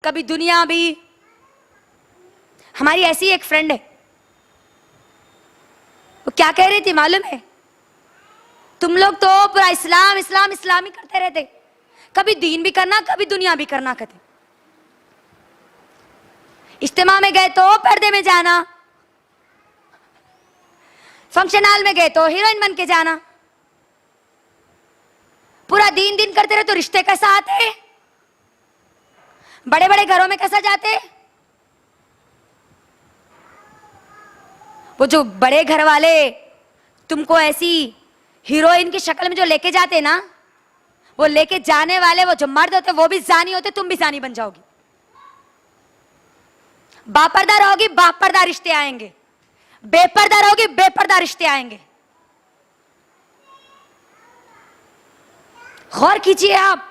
कभी दुनिया भी। हमारी ऐसी एक फ्रेंड है, वो क्या कह रही थी मालूम है? तुम लोग तो पूरा इस्लाम इस्लाम इस्लाम ही करते रहते, कभी दीन भी करना कभी दुनिया भी करना कहते। इज्तिमा में गए तो पर्दे में जाना, फंक्शन हॉल में गए तो हीरोइन बन के जाना, पूरा दीन दीन करते रहे तो रिश्ते कैसा आते, बड़े बड़े घरों में कैसा जाते। वो जो बड़े घर वाले तुमको ऐसी हीरोइन की शक्ल में जो लेके जाते ना, वो लेके जाने वाले वो जो मर्द होते वो भी जानी होते, तुम भी जानी बन जाओगी। बापर्दा रहोगी बापर्दा रिश्ते आएंगे, बेपर्दा रहोगी बेपर्दा रिश्ते आएंगे। गौर कीजिए आप,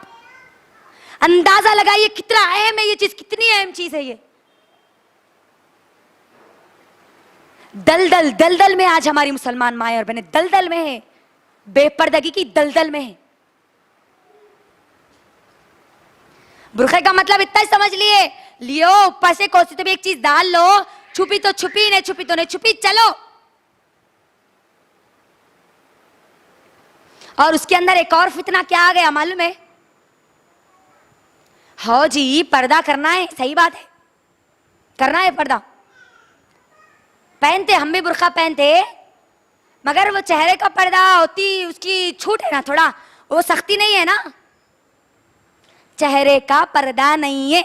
अंदाजा लगाइए कितना अहम है ये चीज, कितनी अहम चीज है ये। दलदल दलदल में आज हमारी मुसलमान माए और बहनें दलदल में है, बेपर्दगी की दलदल में है। बुरखे का मतलब इतना ही समझ लिए, लियो ऊपर से कोसी तो भी एक चीज डाल लो, छुपी तो छुपी, नहीं छुपी तो नहीं छुपी, चलो। और उसके अंदर एक और फितना क्या आ गया मालूम है? हो जी पर्दा करना है, सही बात है, करना है पर्दा, पहनते हम भी बुरखा पहनते, मगर वो चेहरे का पर्दा होती उसकी छूट है ना, थोड़ा वो सख्ती नहीं है ना, चेहरे का पर्दा नहीं है,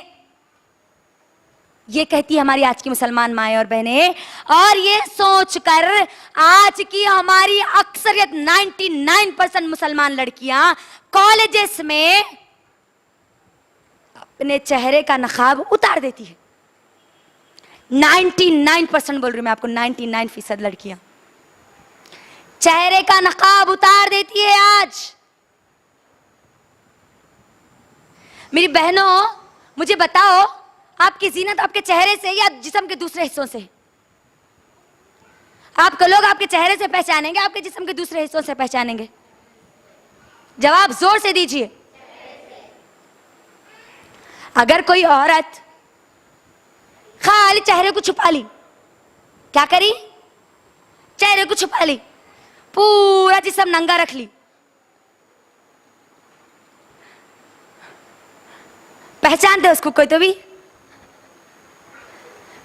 ये कहती है हमारी आज की मुसलमान माएं और बहनें। और ये सोचकर आज की हमारी अक्सरियत 99% मुसलमान लड़कियां कॉलेजेस में अपने चेहरे का नकाब उतार देती है। 99% बोल रही हूं मैं आपको, 99% लड़कियां चेहरे का नकाब उतार देती है आज। मेरी बहनों मुझे बताओ, आपकी जीनत आपके चेहरे से या जिस्म के दूसरे हिस्सों से? आपको लोग आपके चेहरे से पहचानेंगे, आपके जिस्म के दूसरे हिस्सों से पहचानेंगे? जवाब जोर से दीजिए। अगर कोई औरत खाली चेहरे को छुपा ली, क्या करी? चेहरे को छुपा ली, पूरा जिस्म नंगा रख ली, पहचानते उसको कोई तो भी?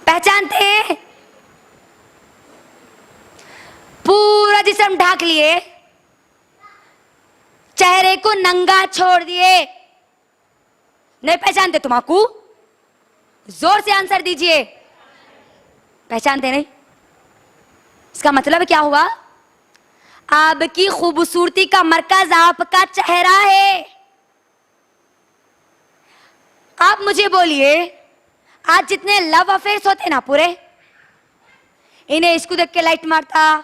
पहचानते? पूरा जिस्म ढाक लिए, चेहरे को नंगा छोड़ दिए, नहीं पहचानते तुम्हाकू? जोर से आंसर दीजिए। पहचानते नहीं? इसका मतलब क्या हुआ? आपकी खूबसूरती का मरकज आपका चेहरा है। आप मुझे बोलिए, आज जितने लव अफेयर्स होते ना पूरे, इन्हें इसको देख के लाइट मारता,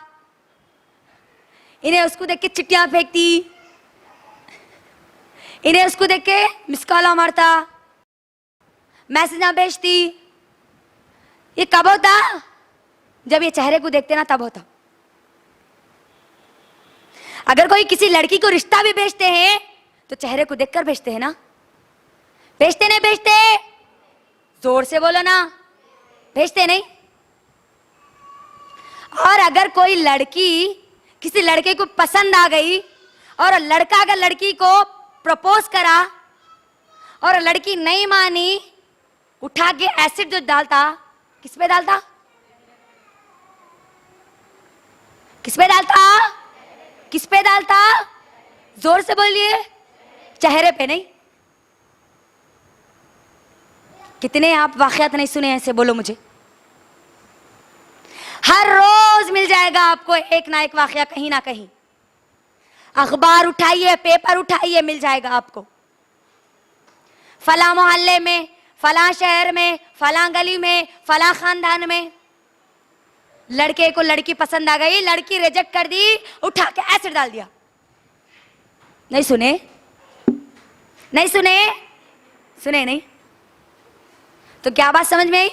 इन्हें उसको देख के चिट्टियां फेंकती, इन्हें उसको देख के मिस कॉल मारता, मैसेज भेजती, ये कब होता? जब ये चेहरे को देखते ना तब होता। अगर कोई किसी लड़की को रिश्ता भी भेजते हैं तो चेहरे को देखकर भेजते हैं ना? भेजते नहीं भेजते? जोर से बोलो ना, भेजते नहीं? और अगर कोई लड़की किसी लड़के को पसंद आ गई और लड़का अगर लड़की को प्रपोज करा और लड़की नहीं मानी, उठा के एसिड जो डालता, किस पे डालता? किस पे डालता? किस पे डालता? जोर से बोलिए। चेहरे पे नहीं। कितने आप वाकयात नहीं सुने ऐसे? बोलो मुझे। हर रोज मिल जाएगा आपको एक ना एक वाकया कहीं ना कहीं। अखबार उठाइए, पेपर उठाइए, मिल जाएगा आपको। फला मोहल्ले में, फला शहर में, फला गली में, फला खानदान में लड़के को लड़की पसंद आ गई, लड़की रिजेक्ट कर दी, उठा के एसिड डाल दिया। नहीं सुने? नहीं सुने? सुने नहीं? तो क्या बात समझ में आई?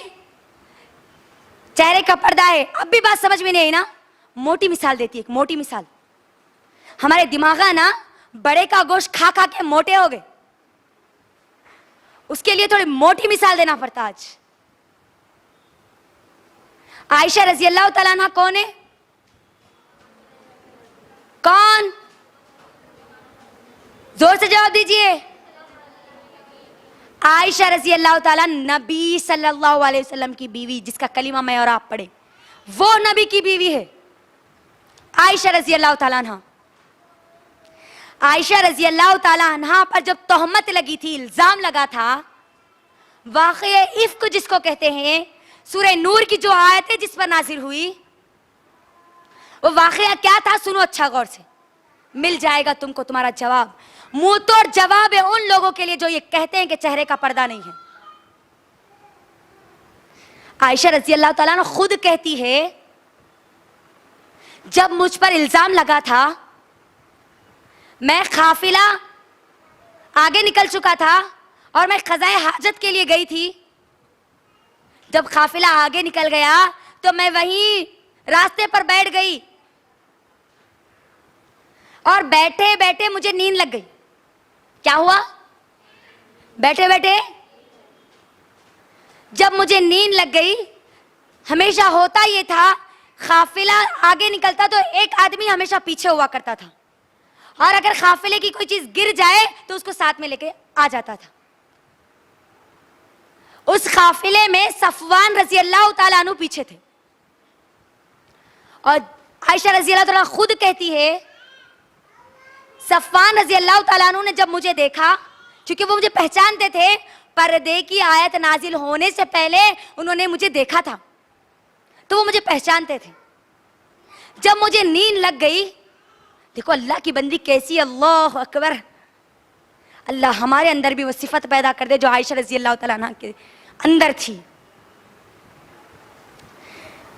चेहरे का पर्दा है। अब भी बात समझ में नहीं आई ना? मोटी मिसाल देती है, एक मोटी मिसाल। हमारे दिमाग ना बड़े का गोश्त खा खा के मोटे हो गए। उसके लिए थोड़ी मोटी मिसाल देना पड़ता आज। आयशा रजी अल्लाह तआला अन्हा कौन है? कौन? जोर से जवाब दीजिए। आयशा रजी अल्लाह तआला नबी सल्लल्लाहु अलैहि वसल्लम की बीवी, जिसका कलीमा मैं और आप पढ़े, वो नबी की बीवी है आयशा रजी अल्लाह तआला अन्हा। आयशा रजी अल्लाह तआला अन्हा पर जब तोहमत लगी थी, इल्जाम लगा था, वाक़या इफ्क जिसको कहते हैं, सूरह नूर की जो आयत है जिस पर नाजिल हुई, वो वाक़या क्या था? सुनो अच्छा गौर से, मिल जाएगा तुमको तुम्हारा जवाब। मुंह तोड़ जवाब है उन लोगों के लिए जो ये कहते हैं कि चेहरे का पर्दा नहीं है। आयशा रजी अल्लाह तआला अन्हा खुद कहती है, जब मुझ पर इल्जाम लगा था, मैं काफिला आगे निकल चुका था और मैं क़ज़ाए हाजत के लिए गई थी। जब काफिला आगे निकल गया तो मैं वहीं रास्ते पर बैठ गई और बैठे बैठे मुझे नींद लग गई। क्या हुआ? बैठे बैठे जब मुझे नींद लग गई, हमेशा होता ये था, काफिला आगे निकलता तो एक आदमी हमेशा पीछे हुआ करता था, और अगर काफिले की कोई चीज गिर जाए तो उसको साथ में लेके आ जाता था। उस काफिले में सफवान रजी अल्लाह तआला अन्हु पीछे थे, और आयशा रजी अल्लाह तआला खुद कहती है, सफवान रजी अल्लाह तआला अन्हु ने जब मुझे देखा, क्योंकि वो मुझे पहचानते थे, पर्दे की आयत नाजिल होने से पहले उन्होंने मुझे देखा था, तो वो मुझे पहचानते थे। जब मुझे नींद लग गई, देखो अल्लाह की बंदी कैसी, अल्लाह अकबर, अल्लाह हमारे अंदर भी वो सिफत पैदा कर दे जो आयशा रजी अल्लाह तआला अन्हा के अंदर थी।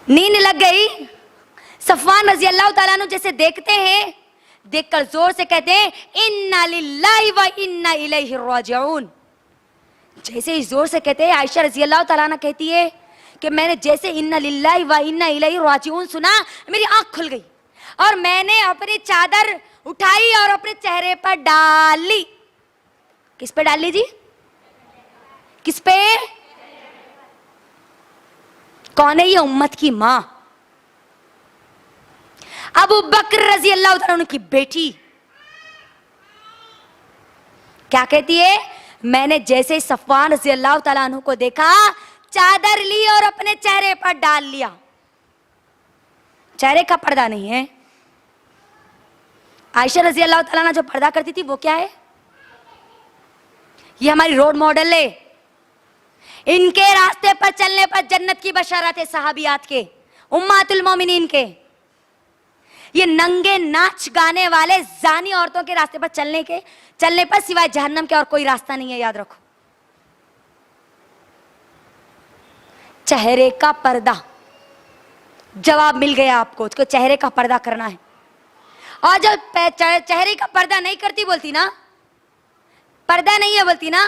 नींद लग गई, सफवान रजी अल्लाह तआला अन्हु जैसे देखते हैं, देखकर जोर से कहते हैं, इन्ना लिल्लाहि व इन्ना इलैहि राजिऊन। जैसे ही जोर से कहते हैं, आयशा रजी अल्लाह तआला अन्हा कहती है कि मैंने जैसे इन्ना लिल्लाहि व इन्ना इलैहि राजिऊन सुना, मेरी आंख खुल गई और मैंने अपनी चादर उठाई और अपने चेहरे पर डाल ली। किस पे डाल ली जी? किस पे? कौन है ये? उम्मत की मां अबू बकर रजी अल्लाह तआला अन्हु की बेटी। क्या कहती है? मैंने जैसे सफवान रजी अल्लाह तआला अन्हु को देखा, चादर ली और अपने चेहरे पर डाल लिया। चेहरे का पर्दा नहीं है। आयशा रजी अल्लाह तआला अन्हा जो पर्दा करती थी वो क्या है? ये हमारी रोड मॉडल है। इनके रास्ते पर चलने पर जन्नत की बशारत है सहाबियात के, उम्मतुल मोमिनीन के। ये नंगे नाच गाने वाले जानी औरतों के रास्ते पर चलने पर सिवाय जहन्नम के और कोई रास्ता नहीं है, याद रखो। चेहरे का पर्दा, जवाब मिल गया आपको, उसको चेहरे का पर्दा करना है। और जब चेहरे का पर्दा नहीं करती बोलती ना, पर्दा नहीं है बोलती ना,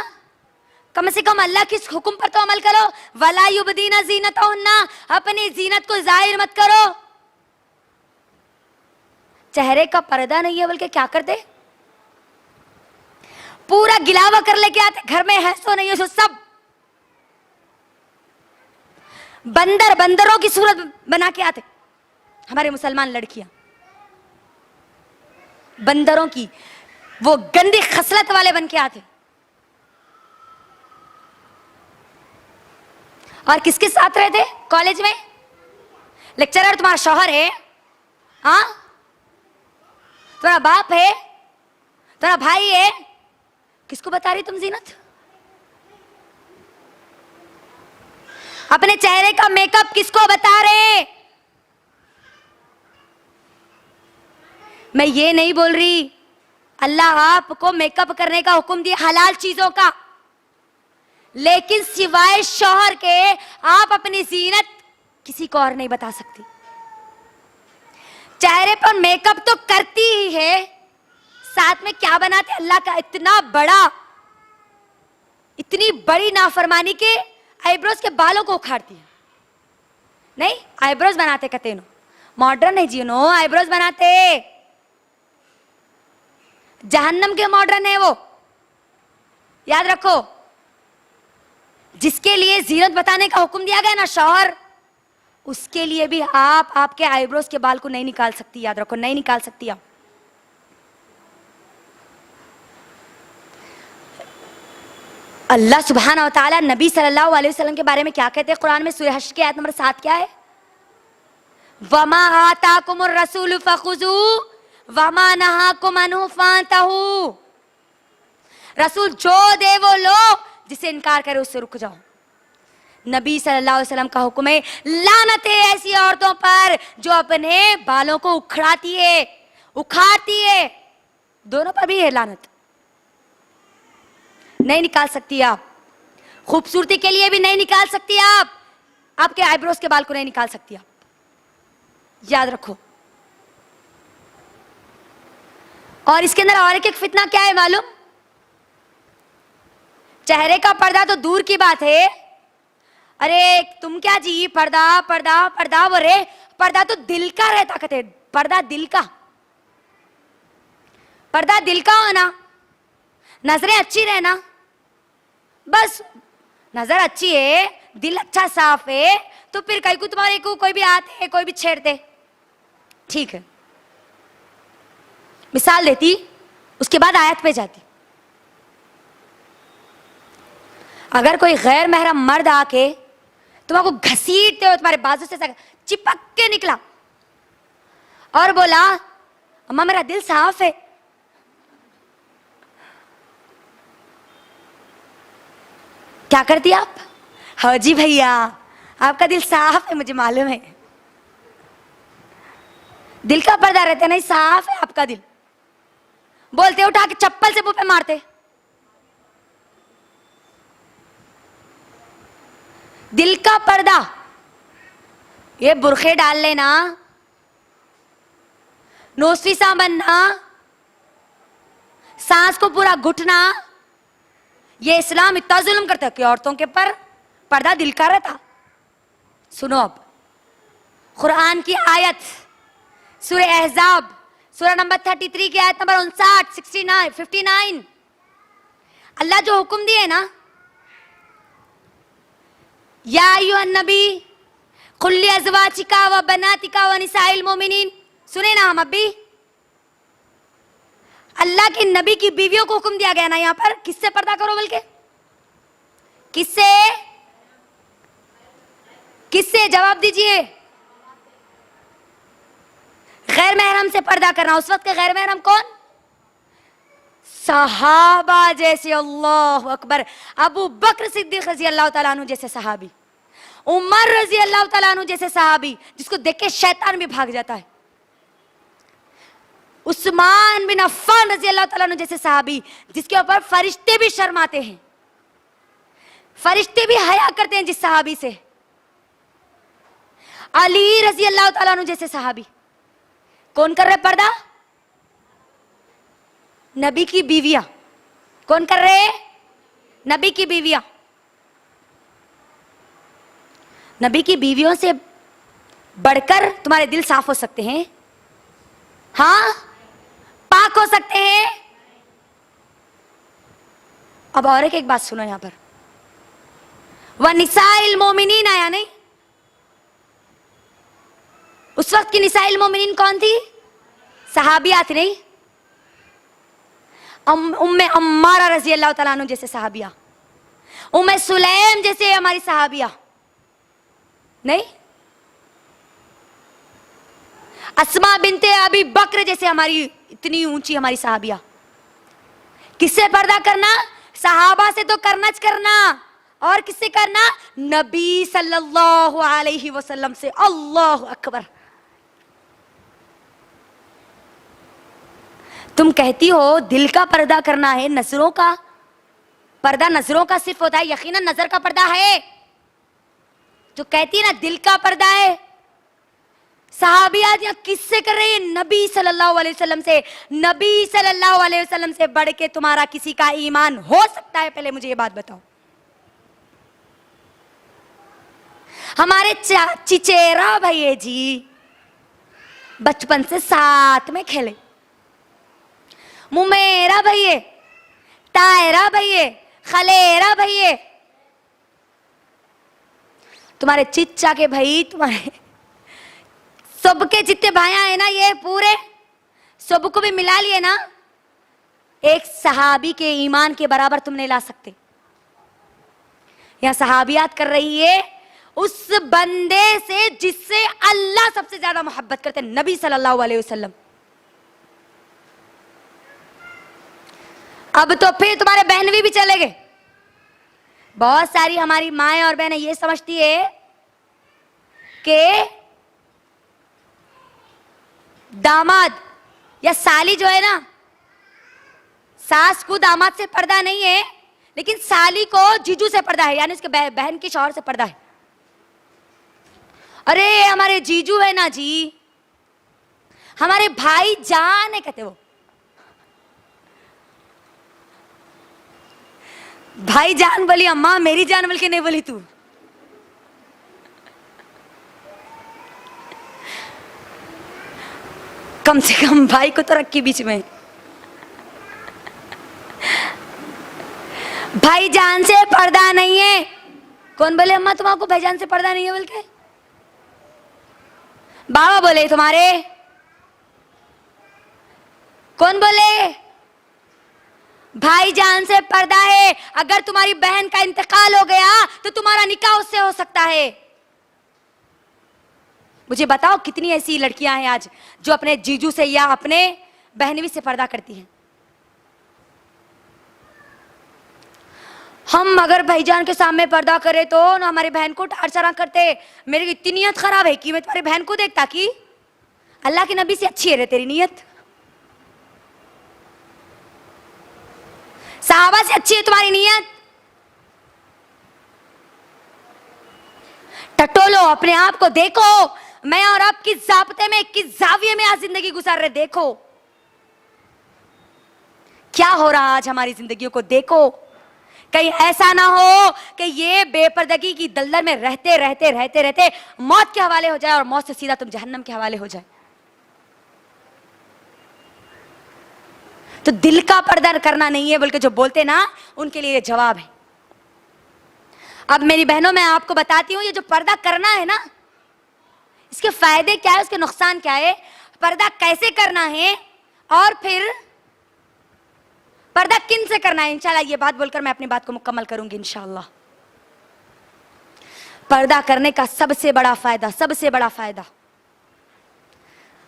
कम से कम अल्लाह के हुक्म पर तो अमल करो। वला युबदीना ज़ीनतहुन्ना, अपनी जीनत को जाहिर मत करो। चेहरे का पर्दा नहीं है बल्कि क्या करते? पूरा गिलावा कर लेके आते, घर में है सो नहीं है सो सब बंदरों की सूरत बना के आते। हमारे मुसलमान लड़कियां बंदरों की वो गंदी खसलत वाले बन के आते। और किसके साथ रहते कॉलेज में? लेक्चरर तुम्हारा शौहर है, हाँ? तुम्हारा बाप है, तुम्हारा भाई है, किसको बता रही तुम जीनत? अपने चेहरे का मेकअप किसको बता रहे? मैं ये नहीं बोल रही, अल्लाह आपको मेकअप करने का हुक्म दिया हलाल चीजों का, लेकिन सिवाय शौहर के आप अपनी जीनत किसी को और नहीं बता सकती। चेहरे पर मेकअप तो करती ही है, साथ में क्या बनाते? अल्लाह का इतनी बड़ी नाफरमानी के आईब्रोज के बालों को उखाड़ती है। नहीं, आईब्रोज बनाते कहते नो, मॉडर्न है जी, नो आईब्रोज बनाते, जहन्नम के मॉडर्न है वो, याद रखो। जिसके लिए जीनत बताने का हुक्म दिया गया ना शौहर, उसके लिए भी आप आपके आईब्रोज के बाल को नहीं निकाल सकती, याद रखो, नहीं निकाल सकती आप। अल्लाह सुब्हानहू व तआला नबी सल्लल्लाहु अलैहि वसल्लम के बारे में क्या कहते हैं कुरान में? सूरह हश्र की आयत नंबर 7 क्या है? वमा आताकुमुर रसूल फखुजू वमा नहाकुम अन्हु फंतहू। रसूल जो दे वो लो, जिसे इनकार करे उससे रुक जाओ। नबी सल्लल्लाहु अलैहि वसल्लम का हुक्म है, लानत है ऐसी औरतों पर जो अपने बालों को उखड़ाती है, उखाड़ती है, दोनों पर भी है लानत। नहीं निकाल सकती आप, खूबसूरती के लिए भी नहीं निकाल सकती आप, आपके आईब्रोज के बाल को नहीं निकाल सकती आप, याद रखो। और इसके अंदर और एक फितना क्या है मालूम? चेहरे का पर्दा तो दूर की बात है, अरे तुम क्या जी पर्दा पर्दा पर्दा, वो रे पर्दा तो दिल का रहता, कहते पर्दा दिल का, पर्दा दिल का होना, नजरें अच्छी रहना, बस नजर अच्छी है, दिल अच्छा साफ है, तो फिर कहीं को तुम्हारे को कोई भी आते हैं, कोई भी छेड़ते, ठीक है। मिसाल देती, उसके बाद आयत पे जाती। अगर कोई गैर महरम मर्द आके तुम्हारे को घसीटते हो, तुम्हारे बाजू से चिपक के निकला और बोला अम्मा मेरा दिल साफ है, क्या करती आप? हाँ जी भैया आपका दिल साफ है, मुझे मालूम है, दिल का पर्दा रहता नहीं, साफ है आपका दिल, बोलते उठा के चप्पल से मुंह पे मारते। दिल का पर्दा, ये बुरखे डाल लेना, नोस्फिसा बनना, सांस को पूरा घुटना, ये इस्लाम इतना जुल्म करता है कि औरतों के पर पर्दा दिल का रहता। सुनो अब कुरान की आयत, सूरह अहज़ाब सूरह नंबर 33 की आयत नंबर 59, 59, अल्लाह जो हुक्म दिए ना, या अय्युहन नबी कुल लि अज़वाजिका व बनातिका व निसाइल मोमिनीन, सुने ना हम अभी, अल्लाह के नबी की बीवियों को हुक्म दिया गया ना यहां पर, किससे पर्दा करो? बल्कि किससे? किससे? जवाब दीजिए। गैर महरम से पर्दा करना। उस वक्त के गैर महरम कौन? सहाबा जैसे, अल्लाह अकबर, अबू बकर सिद्दीक रजी अल्लाह तआला अन्हु जैसे सहाबी, उमर रजी अल्लाह तआला अन्हु जैसे सहाबी, जिसको देख के शैतान भी भाग जाता है, उस्मान बिन अफ़्फ़ान रजी अल्लाह तआला अन्हु जैसे सहाबी, जिसके ऊपर फरिश्ते भी शर्माते हैं, फरिश्ते भी हया करते हैं जिस सहाबी से, अली रजी अल्लाह तआला अन्हु जैसे सहाबी। कौन कर रहे पर्दा? नबी की बीवियां। कौन कर रहे? नबी की बीवियां। नबी की बीवियों से बढ़कर तुम्हारे दिल साफ हो सकते हैं, हाँ, पाक हो सकते हैं। अब और एक बात सुनो यहां पर, वह निसाइल मोमिनीन आया नहीं? उस वक्त की निसाइल मोमिनीन कौन थी? सहाबियात नहीं, उम्मे अम्मारा रजी अल्लाह तआला अन्हु जैसे सहाबिया, उम्मे सुलैम जैसे हमारी सहाबिया नहीं, अस्मा बिनते अबी बकर जैसे हमारी इतनी ऊंची हमारी सहाबिया। किससे पर्दा करना? सहाबा से तो करना करना, और किससे करना? नबी सल्लल्लाहु अलैहि वसल्लम से। अल्लाह अकबर। तुम कहती हो दिल का पर्दा करना है, नजरों का पर्दा नजरों का सिर्फ होता है, यकीनन नजर का पर्दा है, तो कहती है ना दिल का पर्दा है। सहाबियात यहाँ किससे कर रही है? नबी सल्लल्लाहु अलैहि वसल्लम से। नबी सल्लल्लाहु अलैहि वसल्लम से बढ़ के तुम्हारा किसी का ईमान हो सकता है? पहले मुझे ये बात बताओ। हमारे चिचेरा भैया जी बचपन से साथ में खेले, मुमेरा भैया, तायरा भैया, खलेरा भैया, तुम्हारे चिच्चा के भाई, तुम्हारे सबके जितने भाइयां हैं ना, ये पूरे सबको भी मिला लिए ना, एक सहाबी के ईमान के बराबर तुम नहीं ला सकते। यहां सहाबियात कर रही है उस बंदे से जिससे अल्लाह सबसे ज्यादा मोहब्बत करते हैं, नबी सल्लल्लाहु अलैहि वसल्लम। अब तो फिर तुम्हारे बहनवी भी चले गए। बहुत सारी हमारी माएं और बहनें ये समझती है कि दामाद या साली जो है ना, सास को दामाद से पर्दा नहीं है, लेकिन साली को जीजू से पर्दा है, यानी उसके बहन के शौहर से पर्दा है। अरे हमारे जीजू है ना जी, हमारे भाई जान है, कहते वो भाई जान बोली, अम्मा मेरी जान बोल के नहीं बोली तू। कम से कम भाई को तो रखी बीच में। भाईजान से पर्दा नहीं है। कौन बोले अम्मा तुम्हारा भाईजान से पर्दा नहीं है बोल के? बाबा बोले तुम्हारे। कौन बोले? भाईजान से पर्दा है। अगर तुम्हारी बहन का इंतकाल हो गया तो तुम्हारा निकाह उससे हो सकता है। मुझे बताओ कितनी ऐसी लड़कियां हैं आज जो अपने जीजू से या अपने बहनवी से पर्दा करती हैं। हम अगर भाईजान के सामने पर्दा करें तो ना हमारी बहन को टार्चर करते। मेरी इतनी नीयत खराब है कि मैं तुम्हारी बहन को देखता कि अल्लाह के नबी से अच्छी है रे तेरी नीयत, सहाबा से अच्छी है तुम्हारी नीयत। टटोलो अपने आप को, देखो मैं और आप किस ज़ाब्ते में, किस जाविये में आज जिंदगी गुजार रहे। देखो क्या हो रहा आज हमारी जिंदगियों को। देखो कहीं ऐसा ना हो कि ये बेपर्दगी की दलदल में रहते रहते रहते रहते मौत के हवाले हो जाए और मौत से सीधा तुम जहन्नम के हवाले हो जाए। तो दिल का पर्दा करना नहीं है बल्कि जो बोलते ना उनके लिए जवाब है। अब मेरी बहनों मैं आपको बताती हूं, ये जो पर्दा करना है ना, इसके फायदे क्या है, उसके नुकसान क्या है, पर्दा कैसे करना है और फिर पर्दा किन से करना है। इंशाल्लाह ये बात बोलकर मैं अपनी बात को मुकम्मल करूंगी इंशाल्लाह। पर्दा करने का सबसे बड़ा फायदा,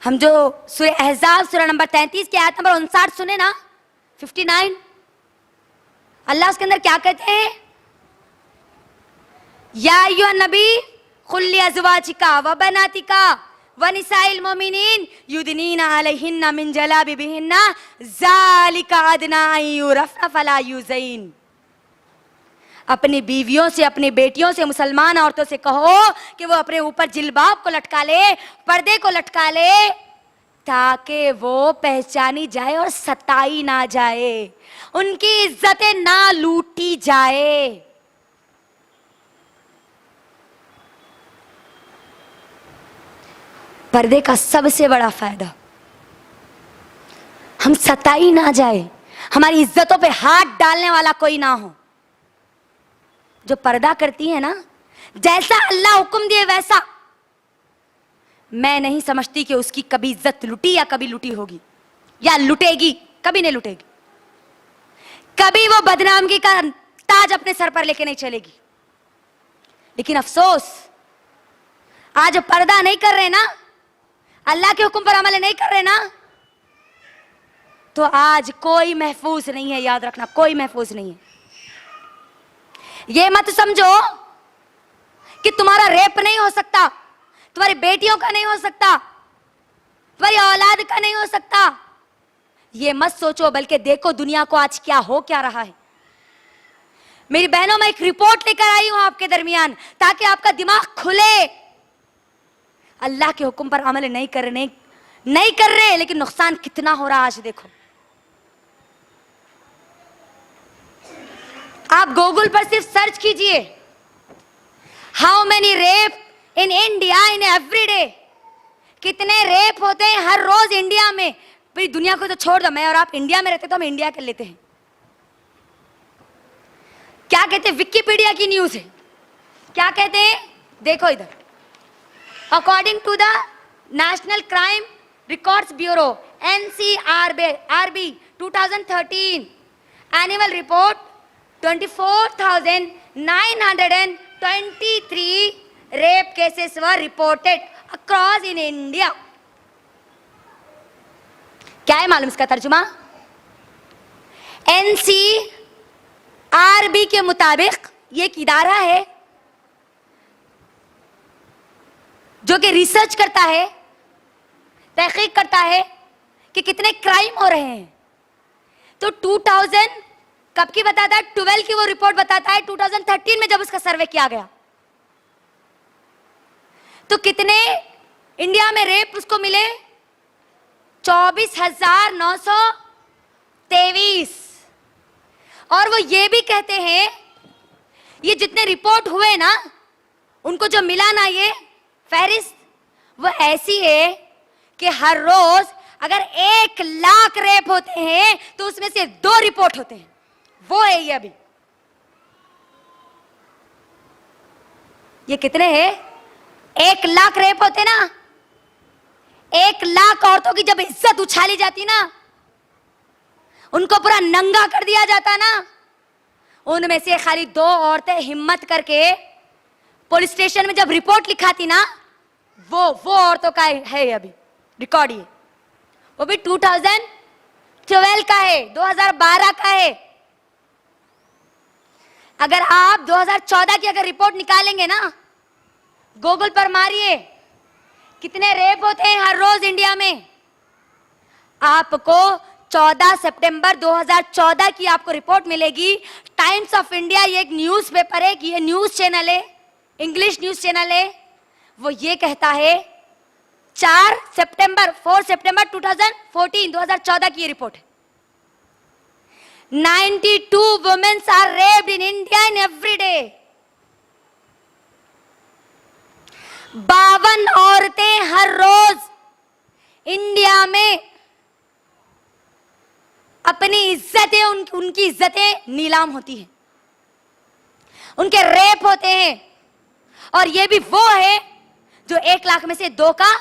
हम जो सूरह अहज़ाब सूरह नंबर 33 की आयत नंबर 59 सुने ना, 59, अल्लाह उसके अंदर क्या कहते हैं? या अय्युहन नबी कुल लिअज़वाजिका व बनातिका व निसाइल मोमिनीन युदनीना अलैहिन्ना मिन जलाबिबिहिन्ना ज़ालिका अदना अन युरफ़ना फला युज़ैन। अपनी बीवियों से, अपनी बेटियों से, मुसलमान औरतों से कहो कि वो अपने ऊपर जिल्बाब को लटका ले, पर्दे को लटका ले, ताकि वो पहचानी जाए और सताई ना जाए, उनकी इज्जतें ना लूटी जाए। पर्दे का सबसे बड़ा फायदा, हम सताई ना जाए, हमारी इज्जतों पे हाथ डालने वाला कोई ना हो। जो पर्दा करती है ना, जैसा अल्लाह हुक्म दिए वैसा, मैं नहीं समझती कि उसकी कभी इज्जत लुटी या कभी लुटी होगी या लुटेगी। कभी नहीं लुटेगी, कभी वो बदनामगी का ताज अपने सर पर लेके नहीं चलेगी। लेकिन अफसोस आज पर्दा नहीं कर रहे ना, अल्लाह के हुक्म पर अमल नहीं कर रहे ना, तो आज कोई महफूज नहीं है। याद रखना, कोई महफूज नहीं है। ये मत समझो कि तुम्हारा रेप नहीं हो सकता, तुम्हारी बेटियों का नहीं हो सकता, तुम्हारी औलाद का नहीं हो सकता। ये मत सोचो, बल्कि देखो दुनिया को आज क्या हो क्या रहा है। मेरी बहनों, मैं एक रिपोर्ट लेकर आई हूं आपके दरमियान ताकि आपका दिमाग खुले। अल्लाह के हुक्म पर अमल नहीं कर रहे, लेकिन नुकसान कितना हो रहा आज देखो। आप गूगल पर सिर्फ सर्च कीजिए, how many rape in India in every day. कितने रेप होते हैं हर रोज इंडिया में। पूरी दुनिया को तो छोड़ दो, मैं और आप इंडिया में रहते तो हम इंडिया कर लेते हैं। क्या कहते हैं, विकिपीडिया की न्यूज है, क्या कहते हैं, देखो इधर, according to the National Crime Records Bureau NCRB 2013 annual report 24,923 rape cases were reported across in India. क्या है मालूम इसका तर्जुमा? NCRB के मुताबिक ये एक इदारा है जो कि रिसर्च करता है, तहकीक करता है कि कितने क्राइम हो रहे हैं। तो 2000 कब की बताता है? 12 की वो रिपोर्ट बताता है 2013 में जब उसका सर्वे किया गया। तो कितने इंडिया में रेप उसको मिले? 24,923। और वो ये भी कहते हैं ये जितने रिपोर्ट हुए ना, उनको जो मिला ना ये फहरिस्त, वो ऐसी है कि हर रोज अगर 1 लाख रेप होते हैं तो उसमें से 2 रिपोर्ट होते हैं। वो है ये। अभी ये कितने हैं? 1 लाख रेप होते ना, 1 लाख औरतों की जब इज्जत उछाली जाती ना, उनको पूरा नंगा कर दिया जाता ना, उनमें से खाली 2 औरतें हिम्मत करके पुलिस स्टेशन में जब रिपोर्ट लिखाती ना, वो औरतों का है अभी रिकॉर्ड। ये वो भी 2012 का है, 2012 का है। अगर आप 2014 की अगर रिपोर्ट निकालेंगे ना, गूगल पर मारिए कितने रेप होते हैं हर रोज इंडिया में, आपको 14 सितंबर 2014 की आपको रिपोर्ट मिलेगी। टाइम्स ऑफ इंडिया, ये एक न्यूज पेपर है, ये न्यूज चैनल है, इंग्लिश न्यूज चैनल है। वो ये कहता है 4 सितंबर 2014 की ये रिपोर्ट है। 92 women are raped in India in every day. 52 औरतें हर रोज इंडिया में अपनी इज्जतें, उनकी इज्जतें नीलाम होती हैं, उनके रेप होते हैं। और ये भी वो है जो 1 लाख में से 2 का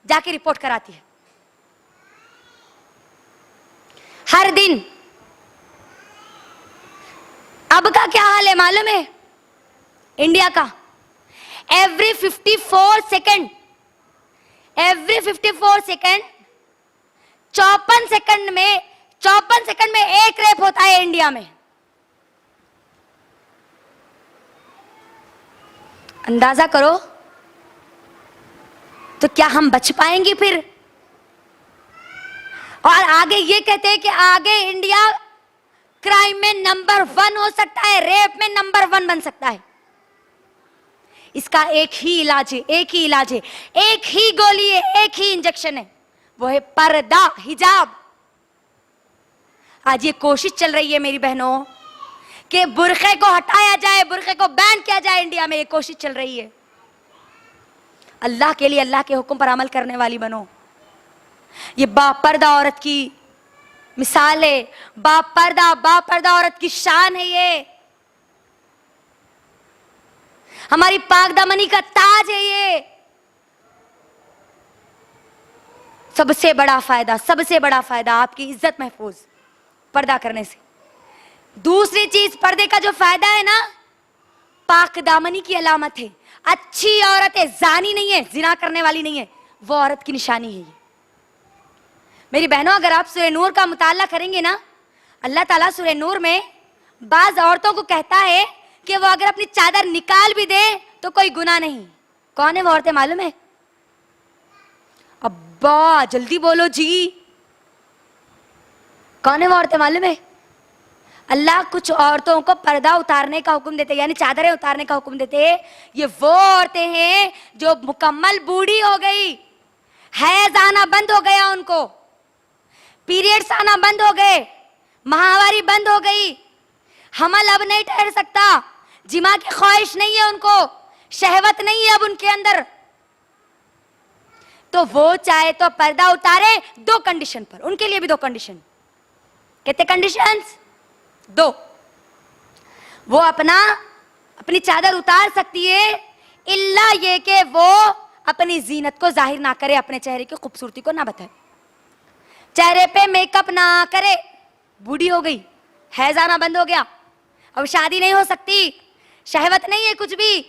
जाके रिपोर्ट कराती है हर दिन। अब का क्या हाल है मालूम है इंडिया का? एवरी 54 सेकंड 54 सेकंड में 1 रेप होता है इंडिया में। अंदाजा करो तो क्या हम बच पाएंगे फिर? और आगे ये कहते हैं कि आगे इंडिया क्राइम में नंबर 1 हो सकता है, रेप में नंबर 1 बन सकता है। इसका एक ही इलाज है, एक ही इलाज है, एक ही गोली है, एक ही इंजेक्शन है, वो है पर्दा, हिजाब। आज ये कोशिश चल रही है मेरी बहनों कि बुर्खे को हटाया जाए, बुर्खे को बैन किया जाए। इंडिया में ये कोशिश चल रही है। अल्लाह के लिए, अल्लाह के हुक्म पर अमल करने वाली बनो। ये बापर्दा औरत की मिसाल है, बापर्दा औरत की शान है। ये हमारी पाक दामनी का ताज है। ये सबसे बड़ा फायदा आपकी इज्जत महफूज पर्दा करने से। दूसरी चीज, पर्दे का जो फायदा है ना, पाक दामनी की अलामत है। अच्छी औरत है, जानी नहीं है, जिना करने वाली नहीं है, वो औरत की निशानी है ये। मेरी बहनों, अगर आप सूरह नूर का मुताला करेंगे ना, अल्लाह ताला सूरह नूर में बाज औरतों को कहता है कि वो अगर अपनी चादर निकाल भी दे तो कोई गुनाह नहीं। कौन है वो औरतें मालूम है? अब्बा जल्दी बोलो जी, कौन है वो औरतें मालूम है? अल्लाह कुछ औरतों को पर्दा उतारने का हुक्म देते, यानी चादरें उतारने का हुक्म देते। ये वो औरतें हैं जो मुकम्मल बूढ़ी हो गई, हैज आना बंद हो गया, उनको पीरियड्स आना बंद हो गए, माहवारी बंद हो गई, हमल अब नहीं ठहर सकता, जिमा की ख्वाहिश नहीं है उनको, शहवत नहीं है अब उनके अंदर। तो वो चाहे तो पर्दा उतारे 2 कंडीशन पर, उनके लिए भी 2 कंडीशन। कितने कंडीशंस? 2। वो अपनी चादर उतार सकती है इल्ला ये कि वो अपनी जीनत को जाहिर ना करे, अपने चेहरे की खूबसूरती को ना बताए, चेहरे पे मेकअप ना करे। बूढ़ी हो गई, हैज आना बंद हो गया, अब शादी नहीं हो सकती, शहवत नहीं है कुछ भी,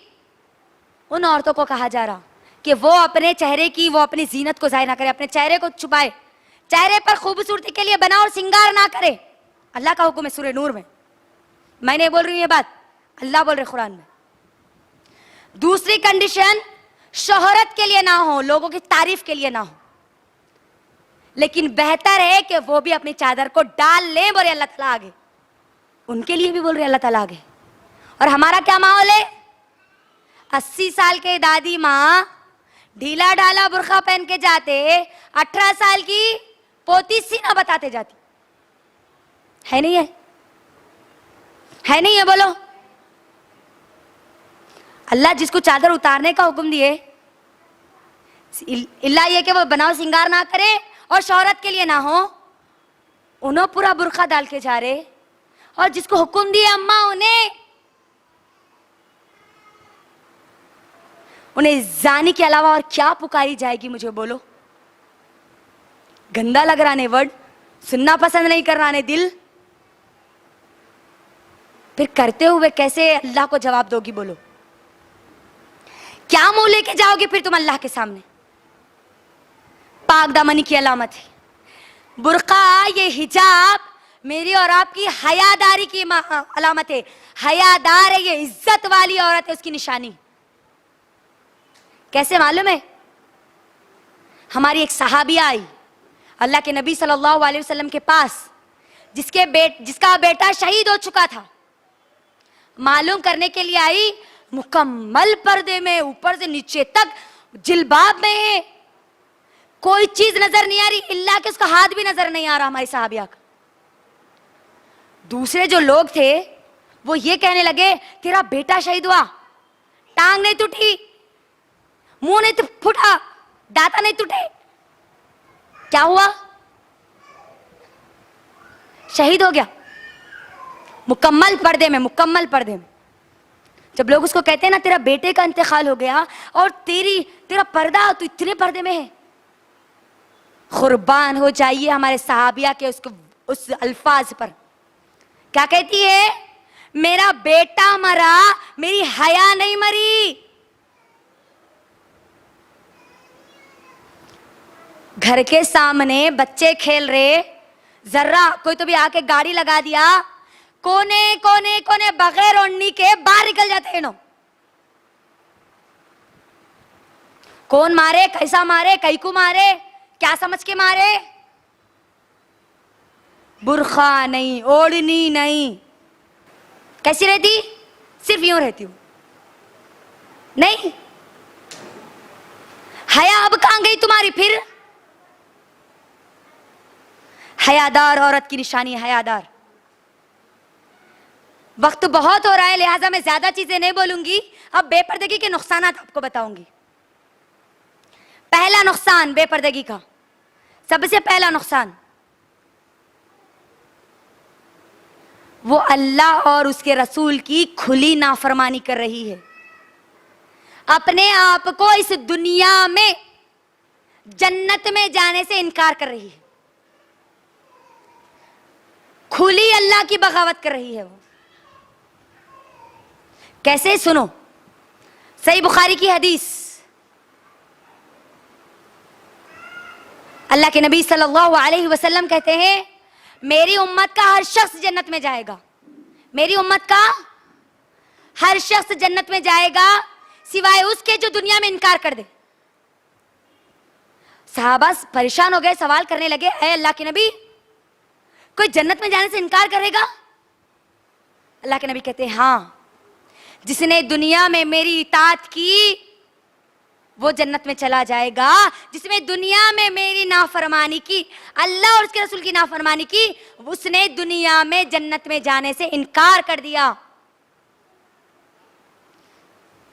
उन औरतों को कहा जा रहा कि वो अपने चेहरे की, वो अपनी जीनत को जाहिर ना करे, अपने चेहरे को छुपाए, चेहरे पर खूबसूरती के लिए बना और सिंगार ना करे। अल्लाह का हुक्म है सूरह नूर में, मैं नहीं बोल रही हूं ये बात, अल्लाह बोल रहे कुरान में। दूसरी कंडीशन, शोहरत के लिए ना हो, लोगों की तारीफ के लिए ना हो, लेकिन बेहतर है कि वो भी अपनी चादर को डाल ले, बोले अल्लाह ताला आगे, उनके लिए भी बोल रहे अल्लाह ताला आगे। और हमारा क्या माहौल है, 80 साल के दादी माँ ढीला ढाला बुर्खा पहन के जाते, 18 साल की पोती सीना बताते जाती है, नहीं है? है नहीं है? बोलो। अल्लाह जिसको चादर उतारने का हुक्म दिए, इल्ला ये कि वो बनाव सिंगार ना करे और शोहरत के लिए ना हो, उन्हों पूरा बुर्खा डाल के जा रहे, और जिसको हुक्म दिए अम्मा उन्हें जाने के अलावा और क्या पुकारी जाएगी, मुझे बोलो। गंदा लग रहा ने वर्ड, सुनना पसंद नहीं कर रहा ने दिल, फिर करते हुए कैसे अल्लाह को जवाब दोगी, बोलो। क्या मुंह लेके जाओगे फिर तुम अल्लाह के सामने? पाक दामनी की अलामत है बुर्का, ये हिजाब मेरी और आपकी हयादारी की अलामत है। हयादार है, ये इज्जत वाली औरत है, उसकी निशानी। कैसे मालूम है? हमारी एक सहाबिया आई अल्लाह के नबी सल्लल्लाहु अलैहि वसल्लम के पास, जिसका बेटा शहीद हो चुका था, मालूम करने के लिए आई। मुकम्मल पर्दे में, ऊपर से नीचे तक जिल्बाब में है, कोई चीज नजर नहीं आ रही, इल्ला कि उसका हाथ भी नजर नहीं आ रहा हमारी सहाबिया का। दूसरे जो लोग थे वो ये कहने लगे, तेरा बेटा शहीद हुआ, टांग नहीं टूटी, मुंह नहीं फूटा, दांत नहीं टूटे, क्या हुआ? शहीद हो गया। मुकम्मल पर्दे में, मुकम्मल पर्दे में। जब लोग उसको कहते हैं ना, तेरा बेटे का इंतकाल हो गया और तेरा पर्दा तो इतने पर्दे में है, कुर्बान हो जाइए हमारे सहाबिया के उस अल्फाज पर। क्या कहती है? मेरा बेटा मरा, मेरी हया नहीं मरी। घर के सामने बच्चे खेल रहे, जर्रा कोई तो भी आके गाड़ी लगा दिया, कोने कोने कोने बगैर ओढ़नी के बाहर निकल जाते हैं। कौन मारे, कैसा मारे, कई को मारे, क्या समझ के मारे? बुर्खा नहीं, ओढ़नी नहीं। कैसी रहती? सिर्फ यूं रहती हूं। नहीं, हया अब कहां गई तुम्हारी फिर? हयादार औरत की निशानी है, हयादार। वक्त बहुत हो रहा है, लिहाजा मैं ज्यादा चीजें नहीं बोलूंगी। अब बेपर्दगी के नुकसानात आपको बताऊंगी। पहला नुकसान बेपर्दगी का, सबसे पहला नुकसान, वो अल्लाह और उसके रसूल की खुली नाफरमानी कर रही है। अपने आप को इस दुनिया में जन्नत में जाने से इनकार कर रही है, खुली अल्लाह की बगावत कर रही है वो। कैसे? सुनो, सही बुखारी की हदीस, अल्लाह के नबी सल्लल्लाहु अलैहि वसल्लम कहते हैं, मेरी उम्मत का हर शख्स जन्नत में जाएगा, मेरी उम्मत का हर शख्स जन्नत में जाएगा सिवाय उसके जो दुनिया में इनकार कर दे। सहाबा परेशान हो गए, सवाल करने लगे, ऐ अल्लाह के नबी, कोई जन्नत में जाने से इनकार करेगा? अल्लाह के नबी कहते हैं, हाँ, जिसने दुनिया में मेरी इताअत की वो जन्नत में चला जाएगा, जिसने दुनिया में मेरी नाफरमानी की, अल्लाह और उसके रसूल की नाफरमानी की, उसने दुनिया में जन्नत में जाने से इनकार कर दिया।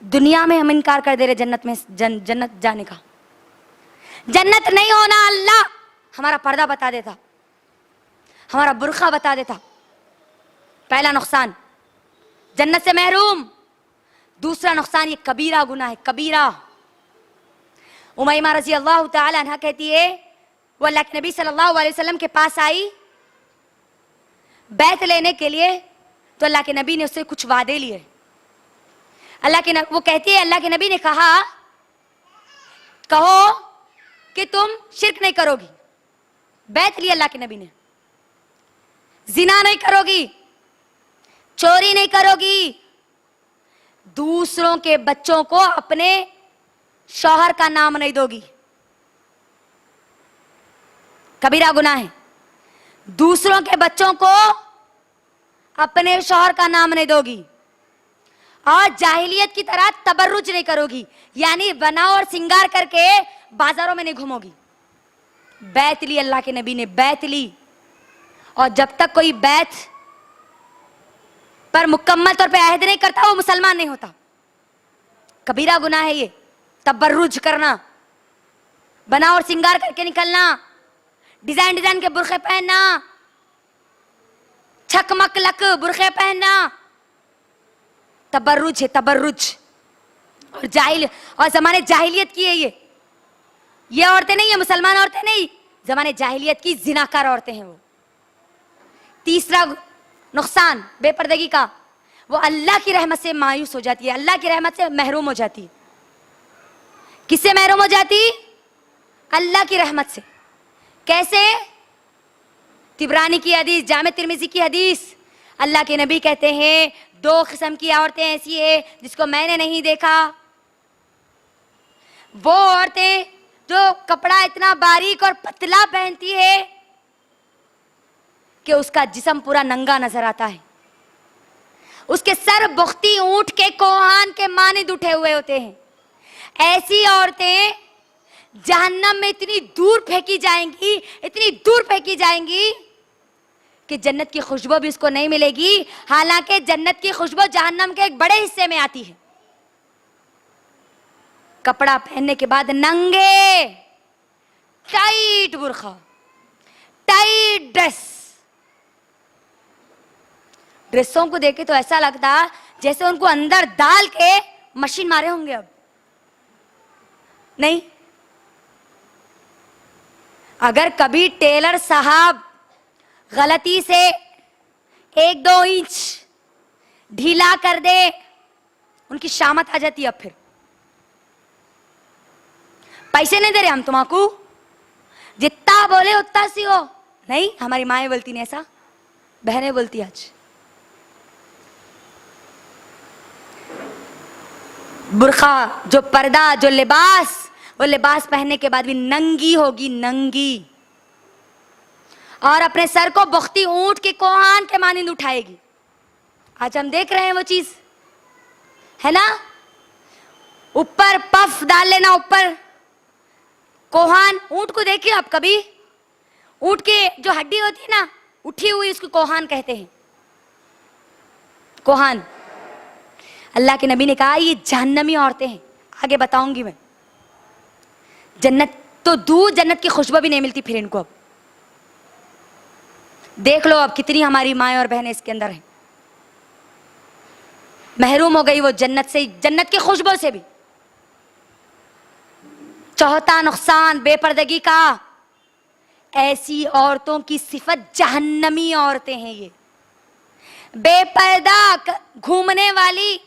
दुनिया में हम इनकार कर दे रहे जन्नत में जन्नत जाने का। जन्नत नहीं होना, अल्लाह हमारा पर्दा बता देता, हमारा बुर्खा बता देता। पहला नुकसान, जन्नत से महरूम। दूसरा नुकसान, ये कबीरा गुनाह है, कबीरा। उमैमा रजी अल्लाह तआला अन्हा कहती है, वो अल्लाह के नबी सल्लल्लाहु अलैहि वसल्लम के पास आई बैत लेने के लिए, तो अल्लाह के नबी ने उससे कुछ वादे लिए। वो कहती है, अल्लाह के नबी ने कहा, कहो कि तुम शिर्क नहीं करोगी। बैत लिया अल्लाह के नबी ने, जिना नहीं करोगी, चोरी नहीं करोगी, दूसरों के बच्चों को अपने शौहर का नाम नहीं दोगी। कबीरा गुनाह है। दूसरों के बच्चों को अपने शौहर का नाम नहीं दोगी, और जाहिलियत की तरह तबर्रुज नहीं करोगी, यानी बनाओ और सिंगार करके बाजारों में नहीं घूमोगी। बैत ली अल्लाह के नबी ने, बैत ली। और जब तक कोई बैत पर मुकम्मल तौर पे अहद नहीं करता, वो मुसलमान नहीं होता। कबीरा गुनाह है ये, तबर्रुज करना, बना और सिंगार करके निकलना, डिजाइन डिजाइन के बुरखे पहनना, छकमक लक बुरखे पहनना, तबर्रुज है, तबर्रुज। और जमाने जाहिलियत की है ये औरतें नहीं, ये मुसलमान औरतें नहीं, जमाने जाहिलियत की जिनाकार औरतें हैं वो। तीसरा नुकसान बेपर्दगी का, वो अल्लाह की रहमत से मायूस हो जाती है, अल्लाह की रहमत से महरूम हो जाती है। किससे महरूम हो जाती? अल्लाह की रहमत से। कैसे? तिबरानी की हदीस, जामे तिर्मिजी की हदीस, अल्लाह के नबी कहते हैं, दो किस्म की औरतें ऐसी है जिसको मैंने नहीं देखा। वो औरतें जो कपड़ा इतना बारीक और पतला पहनती है कि उसका जिस्म पूरा नंगा नजर आता है, उसके सर बुख्ती ऊंट के कोहान के मानिंद उठे हुए होते हैं। ऐसी औरतें जहन्नम में इतनी दूर फेंकी जाएंगी, इतनी दूर फेंकी जाएंगी कि जन्नत की खुशबू भी उसको नहीं मिलेगी। हालांकि जन्नत की खुशबू जहन्नम के एक बड़े हिस्से में आती है। कपड़ा पहनने के बाद नंगे, टाइट बुर्खा, टाइट ड्रेसों को देखे तो ऐसा लगता जैसे उनको अंदर डाल के मशीन मारे होंगे। अब नहीं, अगर कभी टेलर साहब गलती से 1-2 इंच ढीला कर दे, उनकी शामत आ जाती है। अब फिर पैसे नहीं दे रहे हम तुम्हाकू, जितना बोले उतना सी हो। नहीं, हमारी माएं बोलती नहीं ऐसा, बहनें बोलती आज। बुर्खा, जो पर्दा, जो लिबास, वो लिबास पहनने के बाद भी नंगी होगी, नंगी, और अपने सर को बुख्ती ऊंट के कोहान के मानिंद उठाएगी। आज हम देख रहे हैं वो चीज, है ना? ऊपर पफ डाल लेना, ऊपर कोहान। ऊंट को देखिए आप कभी, ऊंट के जो हड्डी होती है ना उठी हुई, उसको कोहान कहते हैं, कोहान। अल्लाह के नबी ने कहा ये जहन्नमी औरतें हैं। आगे बताऊंगी मैं। जन्नत तो दूर, जन्नत की खुशबू भी नहीं मिलती फिर इनको। अब देख लो अब कितनी हमारी माएं और बहनें इसके अंदर हैं, महरूम हो गई वो जन्नत से, जन्नत की खुशबू से भी। चौथा नुकसान बेपर्दगी का, ऐसी औरतों की सिफत जहन्नमी औरतें हैं ये, बेपर्दा घूमने वाली।